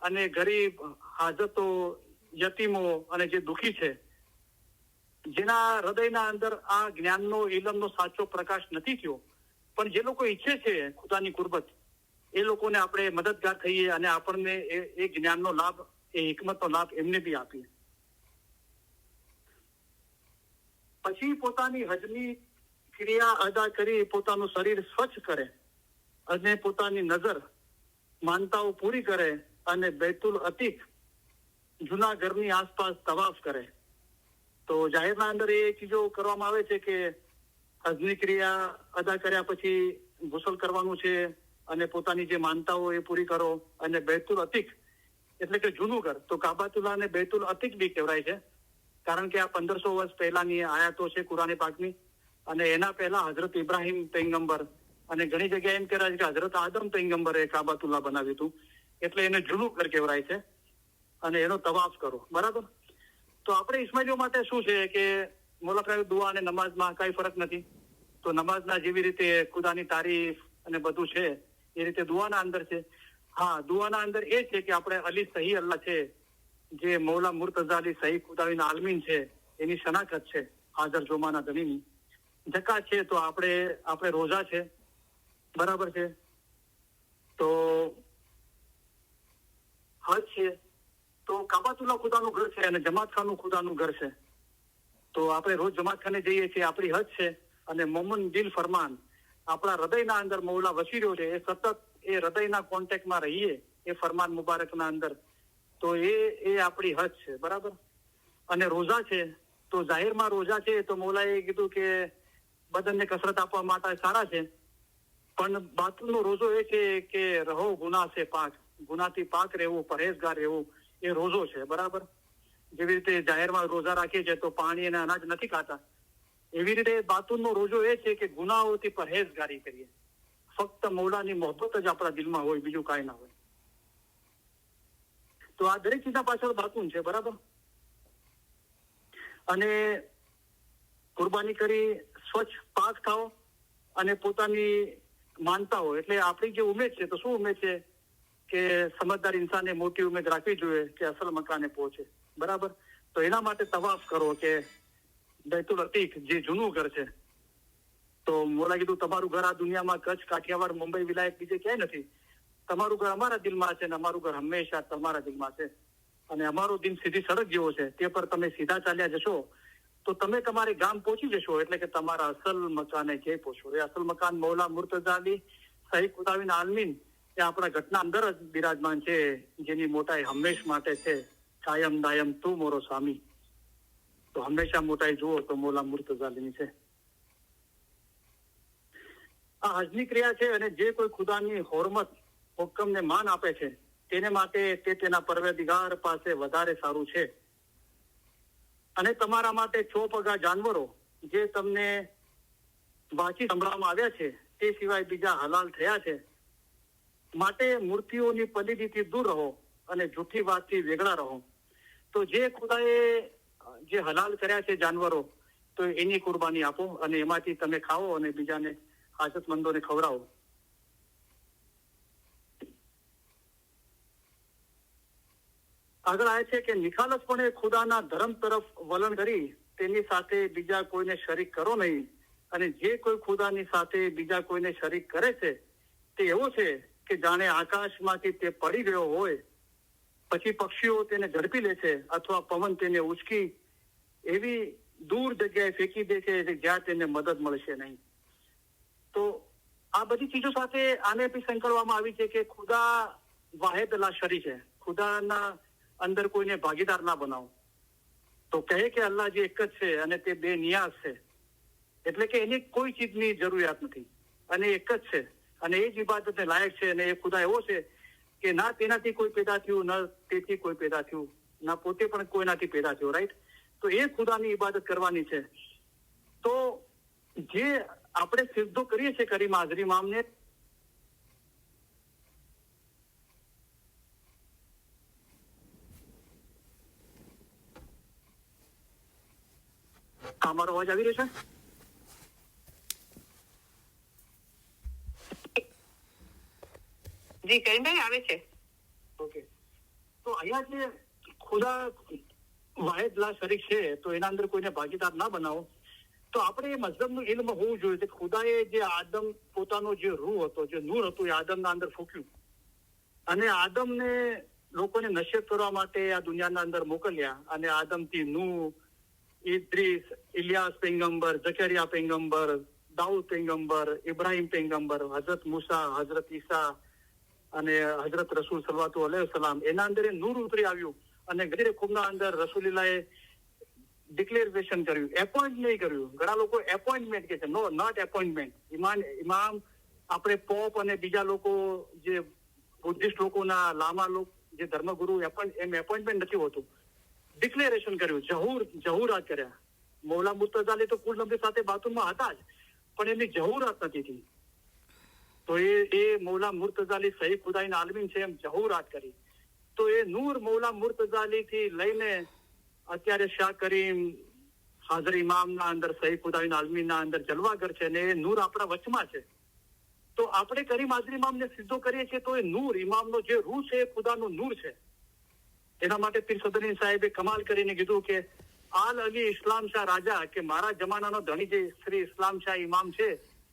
અને ગરીબ, હાજતો, યતીમો અને જે દુઃખી છે જેના હૃદયના અંદર આ જ્ઞાનનો, ઇલમનો સાચો પ્રકાશ નથી થયો પણ જે લોકો ઈચ્છે છે ખુદાની કુરબત એ લોકોને આપણે મદદગાર થઈએ અને આપણને એ જ્ઞાનનો લાભ, એ હિકમતનો લાભ એમને બી આપીએ. પછી પોતાની હજની ક્રિયા અદા કરી પોતાનું શરીર સ્વચ્છ કરે અને પોતાની નજર માનતાઓ પૂરી કરે અને બૈતુલ અતીક જૂના ઘરની આસપાસ તવાફ કરે. તો જાહેરના અંદર એ ચીજો કરવામાં આવે છે કે હજની ક્રિયા અદા કર્યા પછી ગુસલ કરવાનું છે અને પોતાની જે માનતાઓ એ પૂરી કરો અને બૈતુલ અતીક એટલે કે જૂનું ઘર, તો કાબાતુલ્લા ને બૈતુલ અતીક બી કહેવાય છે, કારણ કે આ 1500 વર્ષ પહેલાની આયાતો છે કુરાન પાકની. અને એના પહેલા હઝરત ઇબ્રાહિમ પૈગંબર અને ઘણી જગ્યાએ એમ કહેવાય છે કે હઝરત આદમ પૈગંબરે કાબાતુલ્લા બનાવ્યું હતું, એટલે એને જૂનું ઘર કહેવાય છે અને એનો તવાફ કરો. બરાબર. તો આપણે ઇસ્માઇલીઓ માટે શું છે કે મોલા દુઆ અને નમાઝમાં કઈ ફરક નથી. તો નમાઝના જેવી રીતે ખુદાની તારીફ અને બધું છે એ રીતે દુઆના અંદર છે. હા, દુઆના અંદર એ છે કે આપણે અલી સહી અલ્લાહ છે, જે મૌલા મુર્તઝા અલી સહી ખુદાવીન આલમીન છે, એની શનાખત છે હાજર જોમાના ધનીની. જકાત છે તો આપણે રોઝા છે. બરાબર છે. તો હજ છે તો કાબાતુલ્લા ખુદાનું ઘર છે અને જમાત ખાનું ખુદાનું ઘર છે. તો આપણે રોજ જમાત ખાને જઈએ છીએ, આપણી હજ છે. અને મોમન દિલ ફરમાન આપણા હૃદયના અંદર મૌલા વસી રહ્યો છે, એ સતત એ હૃદયના કોન્ટેક્ટમાં રહીએ એ ફરમાન મુબારકના અંદર, તો એ આપણી હજ છે. બરાબર. અને રોઝા છે તો જાહેરમાં રોઝા છે તો મૌલાએ કીધું કે બદનને કસરત આપવા માટે સારા છે, પણ બાતુલનો રોઝો એ છે કે રહો ગુનાહ સે પાક, ગુનાથી પાક રહેવું, પરહેજગાર રહેવું, એ રોઝો છે. બરાબર. જેવી રીતે જાહેરમાં રોઝા રાખીએ છીએ તો પાણી અને અનાજ નથી ખાતા, એવી રીતે બાતુલનો રોઝો એ છે કે ગુનાહોથી પરહેજગારી કરીએ, ફક્ત મૌલાની મોહબ્બત જ આપણા દિલમાં હોય, બીજું કાંઈ ના હોય. તો આ દરેક ચીજના પાછળ બાતુન છે. બરાબર. અને કુરબાની કરી સ્વચ્છ પાક થાઓ અને પોતાની માનતા હોય, એટલે આપણી જે ઉમેદ છે તો શું ઉમેદ છે કે સમજદાર ઇન્સાને મોટી ઉમેદ રાખવી જોઈએ કે અસલ મકાને પહોંચે. બરાબર. તો એના માટે તવાફ કરો કે બૈતુલ અતીક જે જૂનું ઘર છે. તો મોલા કીધું તમારું ઘર આ દુનિયામાં કચ્છ, કાઠિયાવાડ, મુંબઈ વિલાયત બીજે ક્યાંય નથી. તમારું ઘર અમારા દિલમાં છે અને અમારું ઘર હંમેશા તમારા દિલમાં છે. અને અમારો દિન સીધી સડક જેવો છે, તે પર તમે સીધા ચાલ્યા જશો તો તમે તમારે ગામ પહોંચી જશો, એટલે કે તમારા અસલ મકાને જઈ પહોંચો. એ અસલ મકાન મૌલા મુર્તઝા અલી સહી ખુદાવીન આલમીન એ આપણા ઘટના અંદર જ બિરાજમાન છે, જેની મોટાઈ હંમેશ માટે છે. કાયમ દાયમ તું મોરો સ્વામી. તો હંમેશા મોટાઈ જુઓ તો મૌલા મુર્તઝા અલીની છે. આ હજની ક્રિયા છે અને જે કોઈ ખુદાની હોરમત હુકમને માન આપે છે તેને માટે તે તેના પરવેદિગાર પાસે વધારે સારું છે. અને તમારા માટે ચોપગા જાનવરો જે તમને વાંચી સંભળાવવામાં આવ્યા છે તે સિવાય બીજા હલાલ થયા છે, માટે મૂર્તિઓની પલીદીથી દૂર રહો અને જૂઠી વાતથી વેગળા રહો. તો જે ખુદાએ જે હલાલ કર્યા છે જાનવરો, તો એની કુરબાની આપો અને એમાંથી તમે ખાઓ અને બીજાને હાજતમંદોને ખવડાવો. આગળ આવે છે કે નિખાલસપણે ખુદાના ધર્મ તરફ વલણ કરી તેની સાથે બીજા કોઈને શરીક કરો નહીં, અને જે કોઈ ખુદાની સાથે બીજા કોઈને શરીક કરે છે તે એવો છે કે જાણે આકાશમાંથી તે પડી ગયો હોય, પછી પક્ષીઓ તેને ઝડપી લે છે અથવા પવન તેને ઉચકી એવી દૂર જગ્યાએ ફેંકી દે છે જ્યાં તેને મદદ મળશે નહીં. તો આ બધી ચીજો સાથે આને બી સંકળવામાં આવી છે કે ખુદા વાહેદ લા શરી છે, ખુદાના અંદર કોઈને ભાગીદાર ના બનાવો. તો કહે કે અલ્લાહ જે એક જ છે અને તે બે નિયાઝ છે, એટલે કે એની કોઈ ચીજની જરૂરિયાત નથી અને એક જ છે અને એ જ ઇબાદતને લાયક છે. અને એ ખુદા એવો છે કે ના તેનાથી કોઈ પેદા થયું, ના તેથી કોઈ પેદા થયું, ના પોતે પણ કોઈનાથી પેદા થયો. રાઈટ. તો એ ખુદાની ઇબાદત કરવાની છે. તો જે આપણે સિદ્ધો કરીએ છીએ કરીમ હાજરી મામને, અમારો અવાજ આવી રહ્યો છે? જી કરીમભાઈ આવે છે. ઓકે. તો અહીંયા જે ખુદા વાહેદ લા શરીક છે તો એના અંદર કોઈને ભાગીદાર ના બનાવો. તો આપણે એ મઝહબનું ઇલ્મ હોવું જોઈએ કે ખુદાએ જે આદમ પોતાનો જે રૂહ હતો, જે નૂર હતું, એ આદમના અંદર ફૂક્યું અને આદમને લોકોને નસીહત કરવા માટે આ દુનિયાના અંદર મોકલ્યા. અને આદમથી નૂહ, ઇદ્રીસ, ઇલિયાસ પૈગંબર, જકરિયા પૈગંબર, દાઉદ પૈગંબર, ઇબ્રાહિમ પૈગંબર, હઝરત મૂસા, હઝરત ઈસા અને હઝરત રસૂલ સલ્લલ્લાહુ અલૈહિ વસલ્લમ, એના અંદર નૂર ઉતરી આવ્યું અને ગદીરે ખુબના અંદર રસૂલિલ્લાહે ડિક્લેરેશન કર્યું, એપોઇન્ટ નહીં કર્યું. ઘણા લોકો એપોઇન્ટમેન્ટ કે છે, નો, નોટ એપોઇન્ટમેન્ટ. ઇમામ આપણે પોપ અને બીજા લોકો જે બુદ્ધિસ્ટ લોકોના લામા લોકો જે ધર્મગુરુ એમ એપોઇન્ટમેન્ટ નથી હોતું. ડિક્લેરેશન કર્યું, જહુરાત કર્યા. મૌલા મુર્તઝા તો કુલ નબી સાથે બાતુમાં હતા જ, પણ એમની જહુરાત નથી થઈ. તો એ મૌલા મુર્તઝા અલી સહી ખુદાઈના આલમીન છે એમ જહુરાત કરી. તો એ નૂર મૌલા મુર્તઝા અલી થી લઈને અત્યારે શાહ કરીમ હાજર ઇમામના અંદર સહી ખુદાઈના આલમીનના અંદર જલવાગર છે ને એ નૂર આપણા વચમાં છે. તો આપણે કરીમ હાજર ઇમામને સિદ્ધો કરીએ છીએ તો એ નૂર ઇમામનો જે રૂહ છે એ ખુદાનું નૂર છે. એના માટે પીર સદરી સાહેબે કમાલ કરીને કીધું કે આલ અલી ઇસ્લામ શાહ રાજા, કે મારા જમાનાનો ધણી જે શ્રી ઇસ્લામ શાહ ઇમામ છે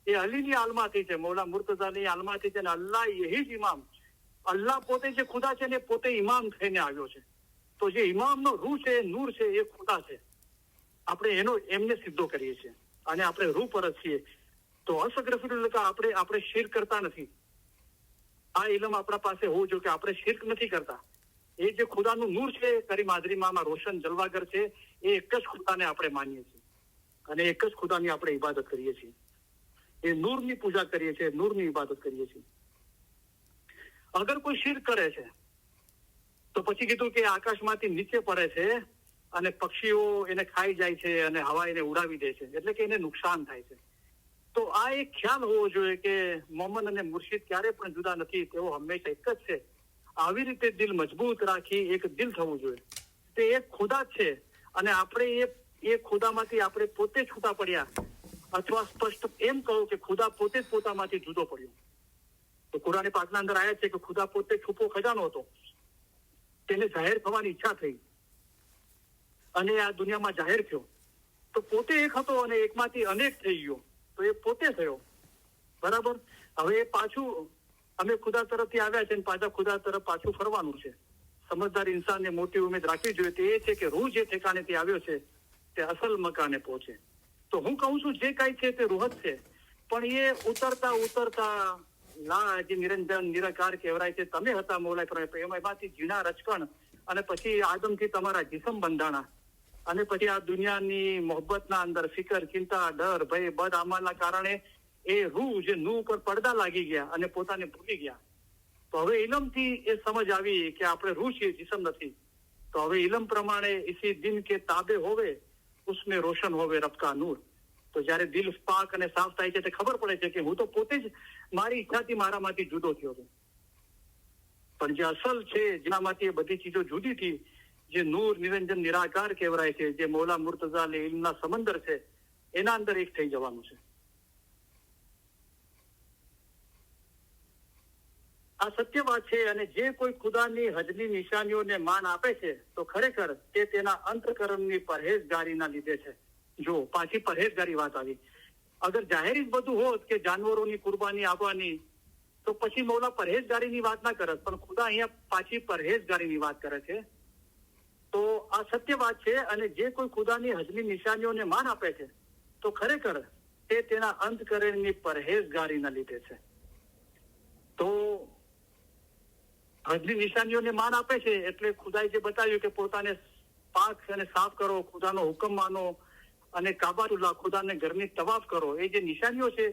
એ અલીની આલમાથી છે, મૌલા મુર્તઝાની આલમાથી છે, ને અલ્લાહ યહી જ ઇમામ, અલ્લાહ પોતે જે ખુદા છે ને પોતે ઇમામ થઈને આવ્યો છે. તો જે ઇમામનો રૂહ છે, નૂર છે, એ ખુદા છે. આપણે એમને સિદ્ધો કરીએ છીએ અને આપણે રૂહ પર જ છીએ. તો અસગ્રફિરુલ્લાહ આપણે શિર્ક કરતા નથી. આ ઇલમ આપણા પાસે હોવું જોઈએ કે આપણે શિર્ક નથી કરતા. એ જે ખુદાનું નૂર છે, કરીમ હાજરીમાં રોશન જલવાગર છે, એ એક જ ખુદાને આપણે માનીએ છીએ અને એક જ ખુદાની આપણે ઇબાદત કરીએ છીએ. એ નૂરની પૂજા કરીએ છીએ, નૂરની ઇબાદત કરીએ છીએ. અગર કોઈ શિર્ક કરે છે તો પછી કીધું કે આકાશમાંથી નીચે પડે છે અને પક્ષીઓ એને ખાઈ જાય છે અને હવા એને ઉડાવી દે છે, એટલે કે એને નુકસાન થાય છે. તો આ એક ખ્યાલ હોવો જોઈએ કે મોમન અને મુર્શિદ ક્યારે પણ જુદા નથી, તેઓ હંમેશા એક જ છે. આવી રીતે દિલ મજબૂત રાખી એક દિલ થવું જોઈએ. તે એક ખુદા છે અને આપણે એ ખુદામાંથી આપણે પોતે છૂટા પડ્યા, અથવા સ્પષ્ટ એમ કહો કે ખુદા પોતે જ પોતામાંથી જુદો પડ્યો. તો કુરાન પાકના અંદર આયા છે કે ખુદા પોતે છુપો ખજાનો હતો, તેને જાહેર થવાની ઈચ્છા થઈ અને આ દુનિયામાં જાહેર થયો. તો પોતે એક હતો અને એકમાંથી અનેક થઈ ગયો, તો એ પોતે થયો. બરાબર. હવે એ પાછું અમે ખુદા તરફથી આવ્યા છે અને પાછા ખુદા તરફ પાછું ફરવાનું છે. સમજદાર ઇન્સાનને મોટી ઉમેદ રાખવી જોઈએ તે એ છે કે રૂહ જે ઠેકાણેથી આવ્યો છે તે અસલ મકાને પહોંચે. તો હું કહું છું જે કાંઈ છે તે રૂહ જ છે, પણ એ ઉતરતા લા જે નિરંજન નિરાકાર કહેવાય છે, તમે હતા મૌલા એમાંથી ઝીણા રચકણ અને પછી આદમથી તમારા જીસમ બંધાણા અને પછી આ દુનિયાની મોહબ્બતના અંદર ફિકર, ચિંતા, ડર, ભય, બદ અમલના કારણે એ રૂહ જે નૂહ ઉપર પડદા લાગી ગયા અને પોતાને ભૂલી ગયા. તો હવે ઇલમથી એ સમજ આવી કે આપણે રૂહ છીએ, જીસમ નથી. તો હવે ઇલમ પ્રમાણે ઇસી દિન કે તાબે હોવે ઉસમે રોશન હોવે રબ કા નૂર. તો જયારે દિલ પાક અને સાફ થાય છે તે ખબર પડે છે કે હું તો પોતે જ મારી ઈચ્છાથી મારામાંથી જુદો થયો છું. પણ જે અસલ છે જેનામાંથી એ બધી ચીજો જુદી થી, જે નૂર નિરંજન નિરાકાર કહેવાય છે, જે મૌલા મુર્તઝા અલી ઇલ્મના સમંદર છે, એના અંદર એક થઈ જવાનું છે. આ સત્ય વાત છે. અને જે કોઈ ખુદાની હજની નિશાનીઓને માન આપે છે તો ખરેખર તે તેના અંતકરણની પરહેજગારીના લીધે છે. જો પાછી પરહેજગારી વાત આવી. અગર જાહેરી જ બધું હોત કે જાનવરોની કુરબાની આપવાની, તો પછી મૌલા પરહેજગારીની વાત ના કરત, પણ ખુદા અહીંયા પાછી પરહેજગારીની વાત કરે છે. તો આ સત્ય વાત છે. અને જે કોઈ ખુદાની હજની નિશાનીઓને માન આપે છે તો ખરેખર તે તેના અંતકરણની પરહેજગારીના લીધે છે. તો હજની નિશાનીઓને માન આપે છે એટલે ખુદાએ જે બતાવ્યું કે પોતાને પાક અને સાફ કરો, ખુદાનો હુકમ માનો અને કાબાતુલ્લાહ ખુદાને ઘરની તવાફ કરો. એ જે નિશાનીઓ છે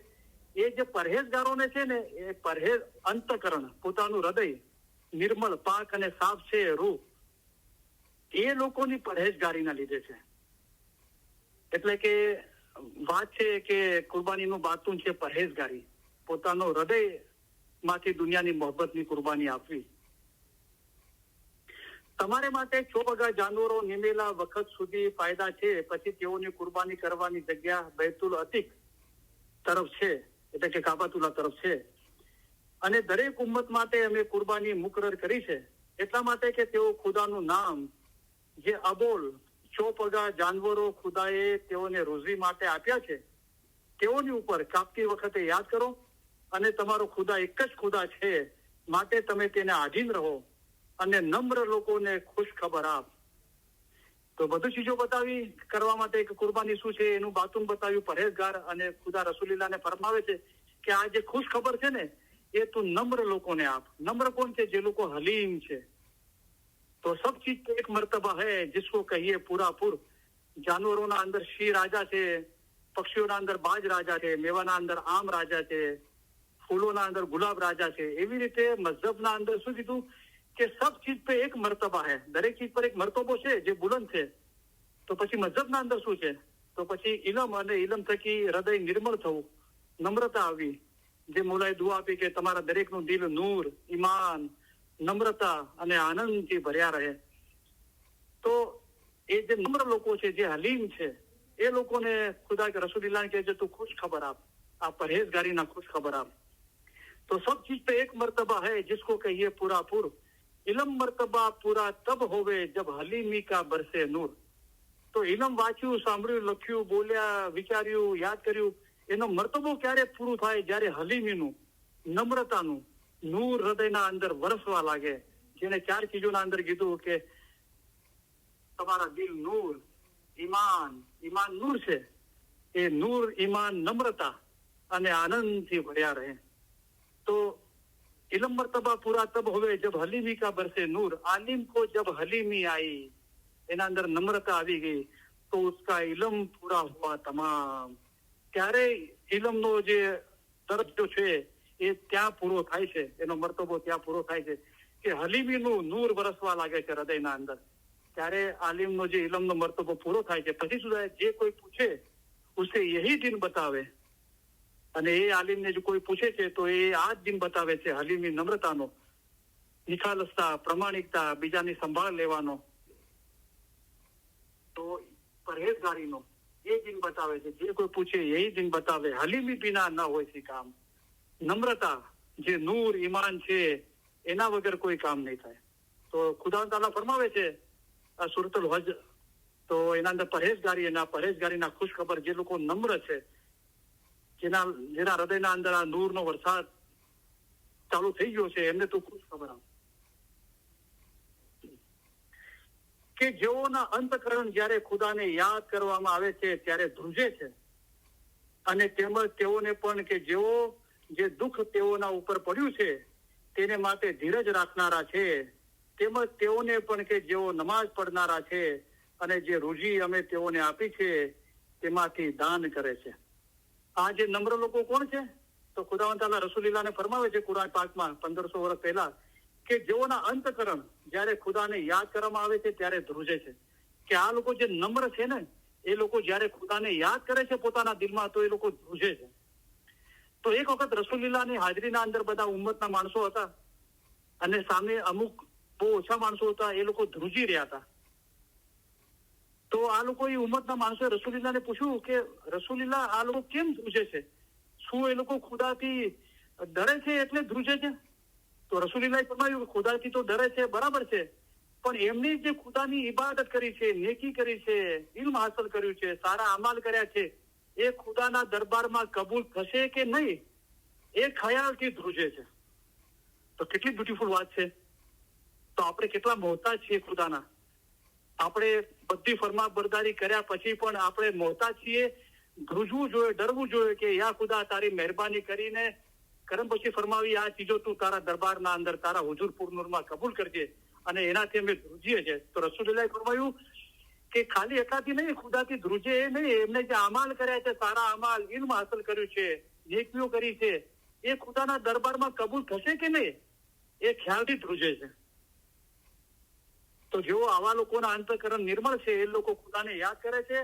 એ જે પરહેજગારોને છે ને, એ પરહેજ અંતકરણ, પોતાનું હૃદય નિર્મળ, પાક અને સાફ છે, રૂહ, એ લોકોની પરહેજગારીના લીધે છે. એટલે કે વાત છે કે કુરબાનીનું બાતું છે પરહેજગારી, પોતાનો હૃદયમાંથી દુનિયાની મોહબ્બતની કુરબાની આપવી. તમારે માટે ચોપગા જાનવરો નિમેલા વખત સુધી ફાયદા છે, પછી તેઓની કુરબાની કરવાની જગ્યા બૈતુલ અતિક તરફ છે, એટલે કે કાબાતુલ્લાહ તરફ છે. અને દરેક ઉમ્મત માટે અમે કુરબાની મુકરર કરી છે, એટલા માટે કે તેઓ ખુદાનું નામ જે અબોલ ચોપગા જાનવરો ખુદાએ તેઓને રોઝી માટે આપ્યા છે, તેઓની ઉપર કાપતી વખતે યાદ કરો. અને તમારો ખુદા એક જ ખુદા છે, માટે તમે તેને આધીન રહો અને નમ્ર લોકોને ખુશ ખબર આપ. તો બધું ચીજો બતાવી કરવા માટે એક કુરબાની શું છે એનું બાતુન બતાવ્યું, પરહેજગાર, અને ખુદા રસૂલીલાને ફરમાવે છે કે આ જે ખુશ ખબર છે ને એ તું નમ્ર લોકોને આપ. નમ્ર કોણ છે? જે લોકો હલીમ છે. તો સબ ચીજ पे एक मर्तबा है जिसको कहिए पूरा पूर. જાનવરોના અંદર સિંહ રાજા છે, પક્ષીઓના અંદર બાજ રાજા છે, મેવાના અંદર આમ રાજા છે, ફૂલોના અંદર ગુલાબ રાજા છે. એવી રીતે મઝહબના અંદર શું કીધું કે સબ ચીજ पे एक मर्तबा है, દરેક ચીજ પર એક મર્તબો છે જે બુલંદ છે. તો પછી મઝહબના અંદર શું છે? તો પછી ઇલમ, અને ઇલમ થકી હૃદય નિર્મળ થવું, નમ્રતા આવી. જે મોલાએ દુઆ આપી કે તમારા દરેકનું દિલ નૂર, ઈમાન, નમ્રતા અને આનંદથી ભર્યા રહે. તો એ જે નમ્ર લોકો છે, જે હલીમ છે, એ લોકોને ખુદા કે રસૂલુલ્લાહ કહે છે તું ખુશ ખબર આપ, આ પરહેજગારીના ખુશ ખબર આપ. તો સબ ચીજ पे एक मर्तबा है जिसको कहिए पूरा पूर. इलम मर्तबा पूरा तब होवे जब हलीमी का बरसे नूर. તો ઇલમ વાંચ્યું, સાંભળ્યું, લખ્યું, બોલ્યા, વિચાર્યું, યાદ કર્યું, એનો મર્તબો ક્યારે પૂરું થાય? જ્યારે હલીમીનું, નમ્રતાનું નૂર હૃદયના અંદર વરસવા લાગે. જેને 4 ચીજોના અંદર કીધું કે તમારા દિલ નૂર, ઈમાન, ઈમાન નૂર છે, એ નૂર, ઈમાન, નમ્રતા અને આનંદથી ભર્યા રહે. तो इलम मर्तबा पूरा तब होवे जब हलीमी का बरसे नूर. आलिम को जब हलीमी आई, એના અંદર નમ્રતા આવી ગઈ, તો ઉસકા ઇલમ પૂરા હુઆ તમામ. ત્યારે ઇલમનો જે દરજ્જો છે એ ત્યાં પૂરો થાય છે, એનો મર્તબો ત્યાં પૂરો થાય છે કે હલીમીનું નૂર વરસવા લાગે છે હૃદયના અંદર. ત્યારે આલિમનો જે ઇલમનો મર્તબો પૂરો થાય છે. પછી શું થાય? જે કોઈ પૂછે ઉસે યહી દિન બતાવે. અને એ આલિમને જો કોઈ પૂછે છે તો એ આ જ દિન બતાવે છે, હલીમી, નમ્રતાનો, નિખાલસતા, પ્રમાણિકતા, બીજાની સંભાળ લેવાનો, તો પરહેજગારીનો એ દિન બતાવે છે. જે કોઈ પૂછે યહી દિન બતાવે. હલીમી બિના ન હોય સી કામ. નમ્રતા, જે નૂર, ઈમાન છે, એના વગર કોઈ કામ નહીં થાય. તો ખુદા તાલા ફરમાવે છે આ સૂરતુલ હજ, તો એના અંદર પરહેજગારી, અને પરહેજગારીના ખુશ ખબર, જે લોકો નમ્ર છે, જેના હૃદયના અંદર આ નૂરનો વરસાદ ચાલુ થઈ ગયો છે, એમને તો ખુશ ખબર આપ કે જેઓના અંતકરણ જ્યારે ખુદાને યાદ કરવામાં આવે છે ત્યારે ધ્રુજે છે. અને તેમજ તેઓને પણ કે જેઓ જે દુઃખ તેઓના ઉપર પડ્યું છે તેને માટે ધીરજ રાખનારા છે. તેમજ તેઓને પણ કે જેઓ નમાઝ પઢનારા છે અને જે રૂજી અમે તેઓને આપી છે તેમાંથી દાન કરે છે. આ જે નમ્ર લોકો કોણ છે? તો ખુદાવંદ તાલા રસૂલુલ્લાહને ફરમાવે છે કુરાન પાકમાં 1500 વર્ષ પહેલા કે જેઓના અંતકરણ જ્યારે ખુદાને યાદ કરવામાં આવે છે ત્યારે ધ્રુજે છે. કે આ લોકો જે નમ્ર છે ને, એ લોકો જ્યારે ખુદાને યાદ કરે છે પોતાના દિલમાં, તો એ લોકો ધ્રુજે છે. તો એક વખત રસૂલુલ્લાહની હાજરીના અંદર બધા ઉમ્મતના માણસો હતા, અને સામે અમુક બહુ ઓછા માણસો હતા, એ લોકો ધ્રુજી રહ્યા હતા. તો આ લોકો, એ ઉમ્મતના માણસોએ રસૂલુલ્લાહને પૂછ્યું કે રસૂલુલ્લાહ, આ લોકો કેમ ધ્રુજે છે? શું એ લોકો ખુદાથી ડરે છે એટલે ધ્રુજે છે? તો રસૂલુલ્લાહે ફરમાવ્યું કે ખુદાથી તો ડરે છે, બરાબર છે, પણ એમની જે ખુદાની ઇબાદત કરી છે, નેકી કરી છે, ઇલ્મ હાંસલ કર્યું છે, સારા અમાલ કર્યા છે, એ ખુદાના દરબારમાં કબૂલ થશે કે નહીં, એ ખ્યાલથી ધ્રુજે છે. તો કેટલી બ્યુટીફુલ વાત છે. તો આપણે કેટલા મોહતાજ છીએ ખુદાના. આપણે બધી ફરમાબરદારી કર્યા પછી પણ આપણે મોહતાજ છીએ. ધ્રુજવું જોઈએ, ડરવું જોઈએ કે યા ખુદા, તારી મહેરબાની કરીને કરમ પછી ફરમાવી આ ચીજો તું તારા દરબારના અંદર, તારા હુજુર પુર નૂરમાં કબૂલ કરજે. અને એનાથી અમે ધ્રુજીએ છીએ. તો રસૂલુલ્લાહે ફરમાવ્યું કે ખાલી એટલાથી નહીં, ખુદાથી ધ્રુજે એ નહીં, એમને જે અમાલ કર્યા છે, સારા અમાલ, ઇલ્મ હાંસલ કર્યું છે, નેકીઓ કરી છે, એ ખુદાના દરબારમાં કબૂલ થશે કે નહીં, એ ખ્યાલથી ધ્રુજે છે. તો જેઓ આવા લોકોના અંતકરણ નિર્મળ છે, એ લોકો ખુદાને યાદ કરે છે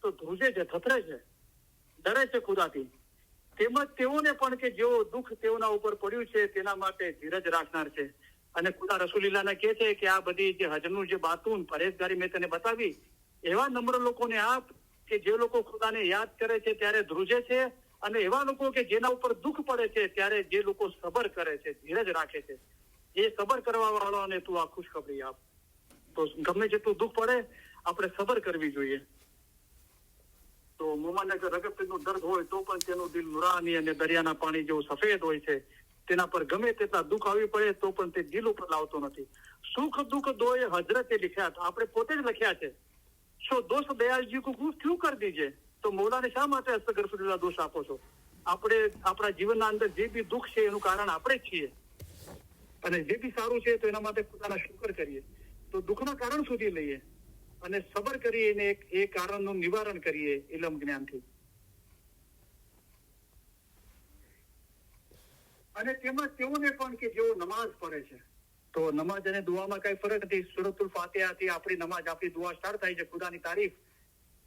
તો ધ્રુજે છે, થથરે છે, ડરે છે ખુદાથી. તેમજ તેઓને પણ કે જેઓ દુઃખ તેઓના ઉપર પડ્યું છે તેના માટે ધીરજ રાખનાર છે. અને ખુદા રસૂલુલ્લાહને કહે છે કે આ બધી જે હજનું જે બાતુન, પરહેજગારી મેં તને બતાવી, એવા નમ્ર લોકોને આપ કે જે લોકો ખુદાને યાદ કરે છે ત્યારે ધ્રુજે છે, અને એવા લોકો કે જેના ઉપર દુઃખ પડે છે ત્યારે જે લોકો સબર કરે છે, ધીરજ રાખે છે, એ સબર કરવા વાળાને તું આ ખુશખબરી આપ. તો ગમે જેટલું દુઃખ પડે આપણે સબર કરવી જોઈએ. તો મોમાને રગતનું દર્દ હોય તો પણ તેનું દિલ નુરાની અને દરિયાના પાણી જેવું સફેદ હોય છે. તેના પર ગમે તેટલા દુઃખ આવી પડે તો પણ તે દિલ ઉપર લાવતો નથી. સુખ દુઃખ દોય હજરતે લખ્યા, આપણે પોતે જ લખ્યા છે सो दोस्त दयाल जी को क्यों कर दीजिए? તો મૌલાને શા માટે અસ્તગર સુધીના દોષ આપો છો? આપણે આપણા જીવનના અંદર જે બી દુઃખ છે એનું કારણ આપણે જ છીએ, અને જે બી સારું છે તો એના માટે પોતાના શુકર કરીએ. તો દુઃખના કારણ સુધી લઈએ અને સબર કરીને એ કારણનું નિવારણ કરીએ ઇલમ જ્ઞાનથી. અને તેમાં તેઓને પણ કે જેઓ નમાઝ પડે છે, તો નમાઝ અને દુઆમાં કઈ ફરક નથી. સૂરતુલ ફાતિહાથી આપણી નમાઝ, આપણી દુઆ સ્ટાર્ટ થાય છે. ખુદાની તારીફ,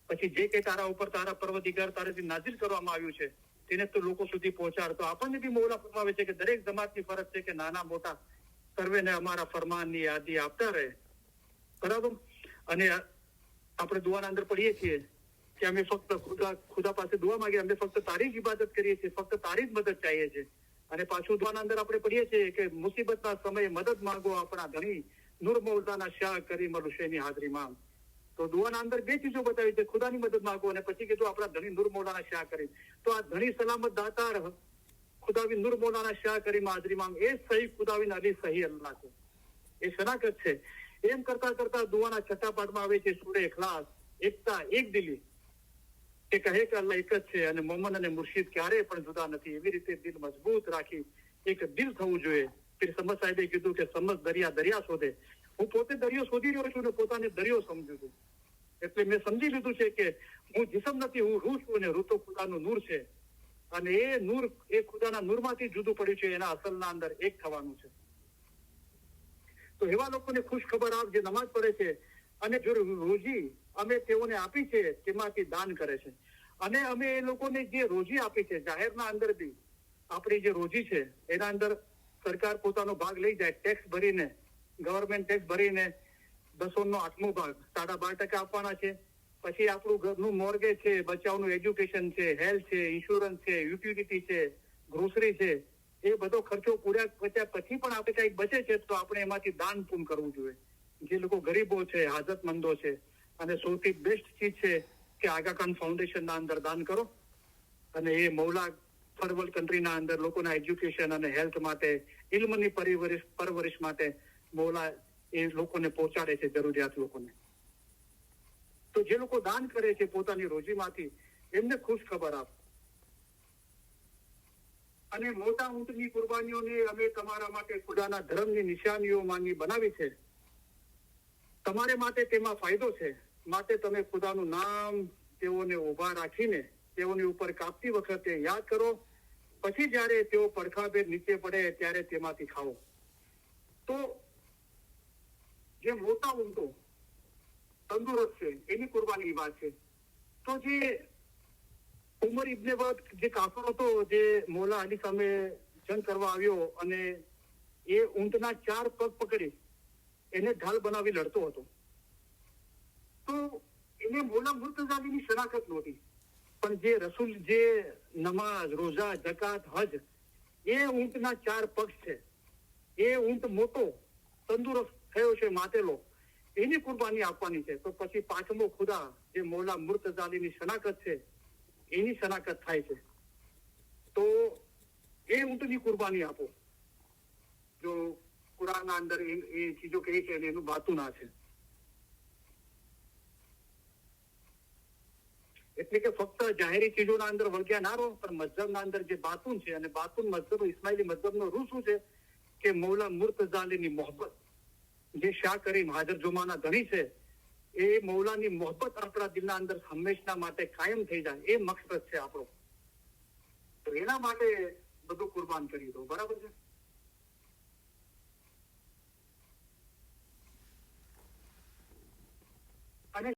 પછી જે કઈ તારા ઉપર તારા પરવદિગાર તારાથી નાઝિલ કરવામાં આવ્યું છે તેને તો લોકો સુધી પહોંચાડ. તો આપણને બી મૌલા ફરમાવે છે કે દરેક જમાતની ફરજ છે કે નાના મોટા સર્વેને અમારા ફરમાનની યાદી આપતા રહે. બરાબર. અને આપણે દુઆના અંદર પડીએ છીએ કે અમે ફક્ત ખુદા પાસે દુઆ માંગીએ, અમે ફક્ત તારી જ ઇબાદત કરીએ છીએ, ફક્ત તારી જ મદદ ચાહીએ છીએ. અને પાછું દુઆના અંદર આપણે પડીએ છીએ કે મુસીબતના સમયે મદદ માંગો આપણા ધણી નૂર મૌલાના શાહ કરીમ અલ હુસૈની હાજરીમાં. તો દુઆના અંદર બે ચીજો બતાવી છે, ખુદાની મદદ માંગો અને પછી કીધું આપણા ધણી નૂર મૌલાના શાહ કરીમ. તો આ ધણી સલામત દાતાર ખુદાવી નૂર મૌલાના શાહ કરીમ હાજરીમાં એ સહી ખુદાવીન અલી સહી અલ્લાહ છે, એ શનાકત છે. એમ કરતા કરતા દુઆના છઠ્ઠા પાઠમાં આવે છે સૂરે ઇખલાસ, એકતા એક દિલી, કે કહે કે અલ્લાહ એક જ છે અને મોમન અને મુર્શિદ ક્યારેય પણ જુદા નથી. એવી રીતે દિલ મજબૂત રાખી એક દિલ થવું જોઈએ. ફિર સમજ સાહેબે કીધું કે સમજ દરિયા દરિયા શોધે. હું પોતે દરિયો શોધી રહ્યો છું ને પોતાને દરિયો સમજુ છું. એટલે મેં સમજી લીધું છે કે હું જીસમ નથી, હું રૂહ છું અને રૂહ તો ખુદાનું નૂર છે. અને એ નૂર એ ખુદાના નૂરમાંથી જુદું પડ્યું છે, એના અસલના અંદર એક થવાનું છે. તો એવા લોકોને ખુશ ખબર આપ જે નમાઝ પડે છે અને જો રોજી અમે તેઓને આપી છે તેમાંથી દાન કરે છે. અને અમે એ લોકોને જે રોજી આપી છે જાહેરના અંદર બી આપણી જે રોજી છે એના અંદર સરકાર પોતાનો ભાગ લઈ જાય, ટેક્સ ભરીને, ગવર્મેન્ટ ટેક્સ ભરીને 10/8 ભાગ 12.5% આપવાના છે. પછી આપણું ઘરનું મોર્ગેજ છે, બચ્ચાઓનું એજ્યુકેશન છે, હેલ્થ છે, ઇન્સ્યોરન્સ છે, યુટિલિટી છે, ગ્રોસરી છે, એ બધો ખર્ચો પૂર્યા પછી પણ આપણે કઈક બચે છે તો આપણે એમાંથી દાન પૂન કરવું જોઈએ. જે લોકો ગરીબો છે, હાજતમંદો છે. અને સૌથી બેસ્ટ ચીજ છે કે આગા ખાન ફાઉન્ડેશનના અંદર દાન કરો. અને એ મૌલા થર્ડ વર્લ્ડ કન્ટ્રીના અંદર લોકોના એજ્યુકેશન અને હેલ્થ માટે, ઇલ્મની પરવરિશ માટે મૌલા એ લોકોને પહોંચાડે છે, જરૂરિયાત લોકોને. તો જે લોકો દાન કરે છે પોતાની રોજીમાંથી એમને ખુશ ખબર આપ. અને મોટા ઊંટની કુરબાનીઓને અમે તમારા માટે ખુદાના ધર્મની નિશાનીઓમાંની બનાવી છે. તમારે માટે તેમાં ફાયદો છે, માટે તમે ખુદાનું નામ તેઓને ઉભા રાખીને તેઓની ઉપર કાપતી વખતે યાદ કરો. પછી જ્યારે તેઓ પડખાભેર નીચે પડે ત્યારે તેમાંથી ખાઓ. તો જે મોટા ઊંટો તંદુરસ્ત છે એની કુરબાની વાત છે. તો જે ઉમર ઇબ્ને વક્ત જે કાફર હતો જે મૌલા અલી સામે જંગ કરવા આવ્યો અને એ ઊંટના 4 પગ પકડી એને ઢાલ બનાવી લડતો હતો. તો એને મૌલા મુર્તઝાલીની શનાખત નહોતી, પણ જે રસૂલ જે નમાઝ, રોઝા, જકાત, હજ, એ ઊંટના 4 પગ છે. એ ઊંટ મોટો તંદુરસ્ત થયો છે, માતેલો, એની કુરબાની આપવાની છે. તો પછી 5મો ખુદા જે મૌલા મુર્તઝાલીની શનાખત છે એની શનાખત થાય છે. તો એ ઊંટની કુરબાની આપો. જો કુરાનના અંદર એ ચીજો કહે છે એનું બાતું ના છે. એટલે કે ફક્ત જાહેરી ચીજોના અંદર વળગ્યા ના રહો, પણ મઝહબના અંદર જે બાતુન છે, અને બાતુન મઝહબ ઇસ્માઇલી મઝહબનો રૂહ શું છે કે મૌલા મુર્તઝાલીની મોહબ્બત, જે શાહ કરીમ હાજર જુમાના ધણી છે, એ મૌલાની મોહબ્બત આપણા દિલના અંદર હંમેશના માટે કાયમ થઈ જાય, એ મકસદ છે આપણો. તો એના માટે બધું કુરબાન કરી દો. બરાબર છે.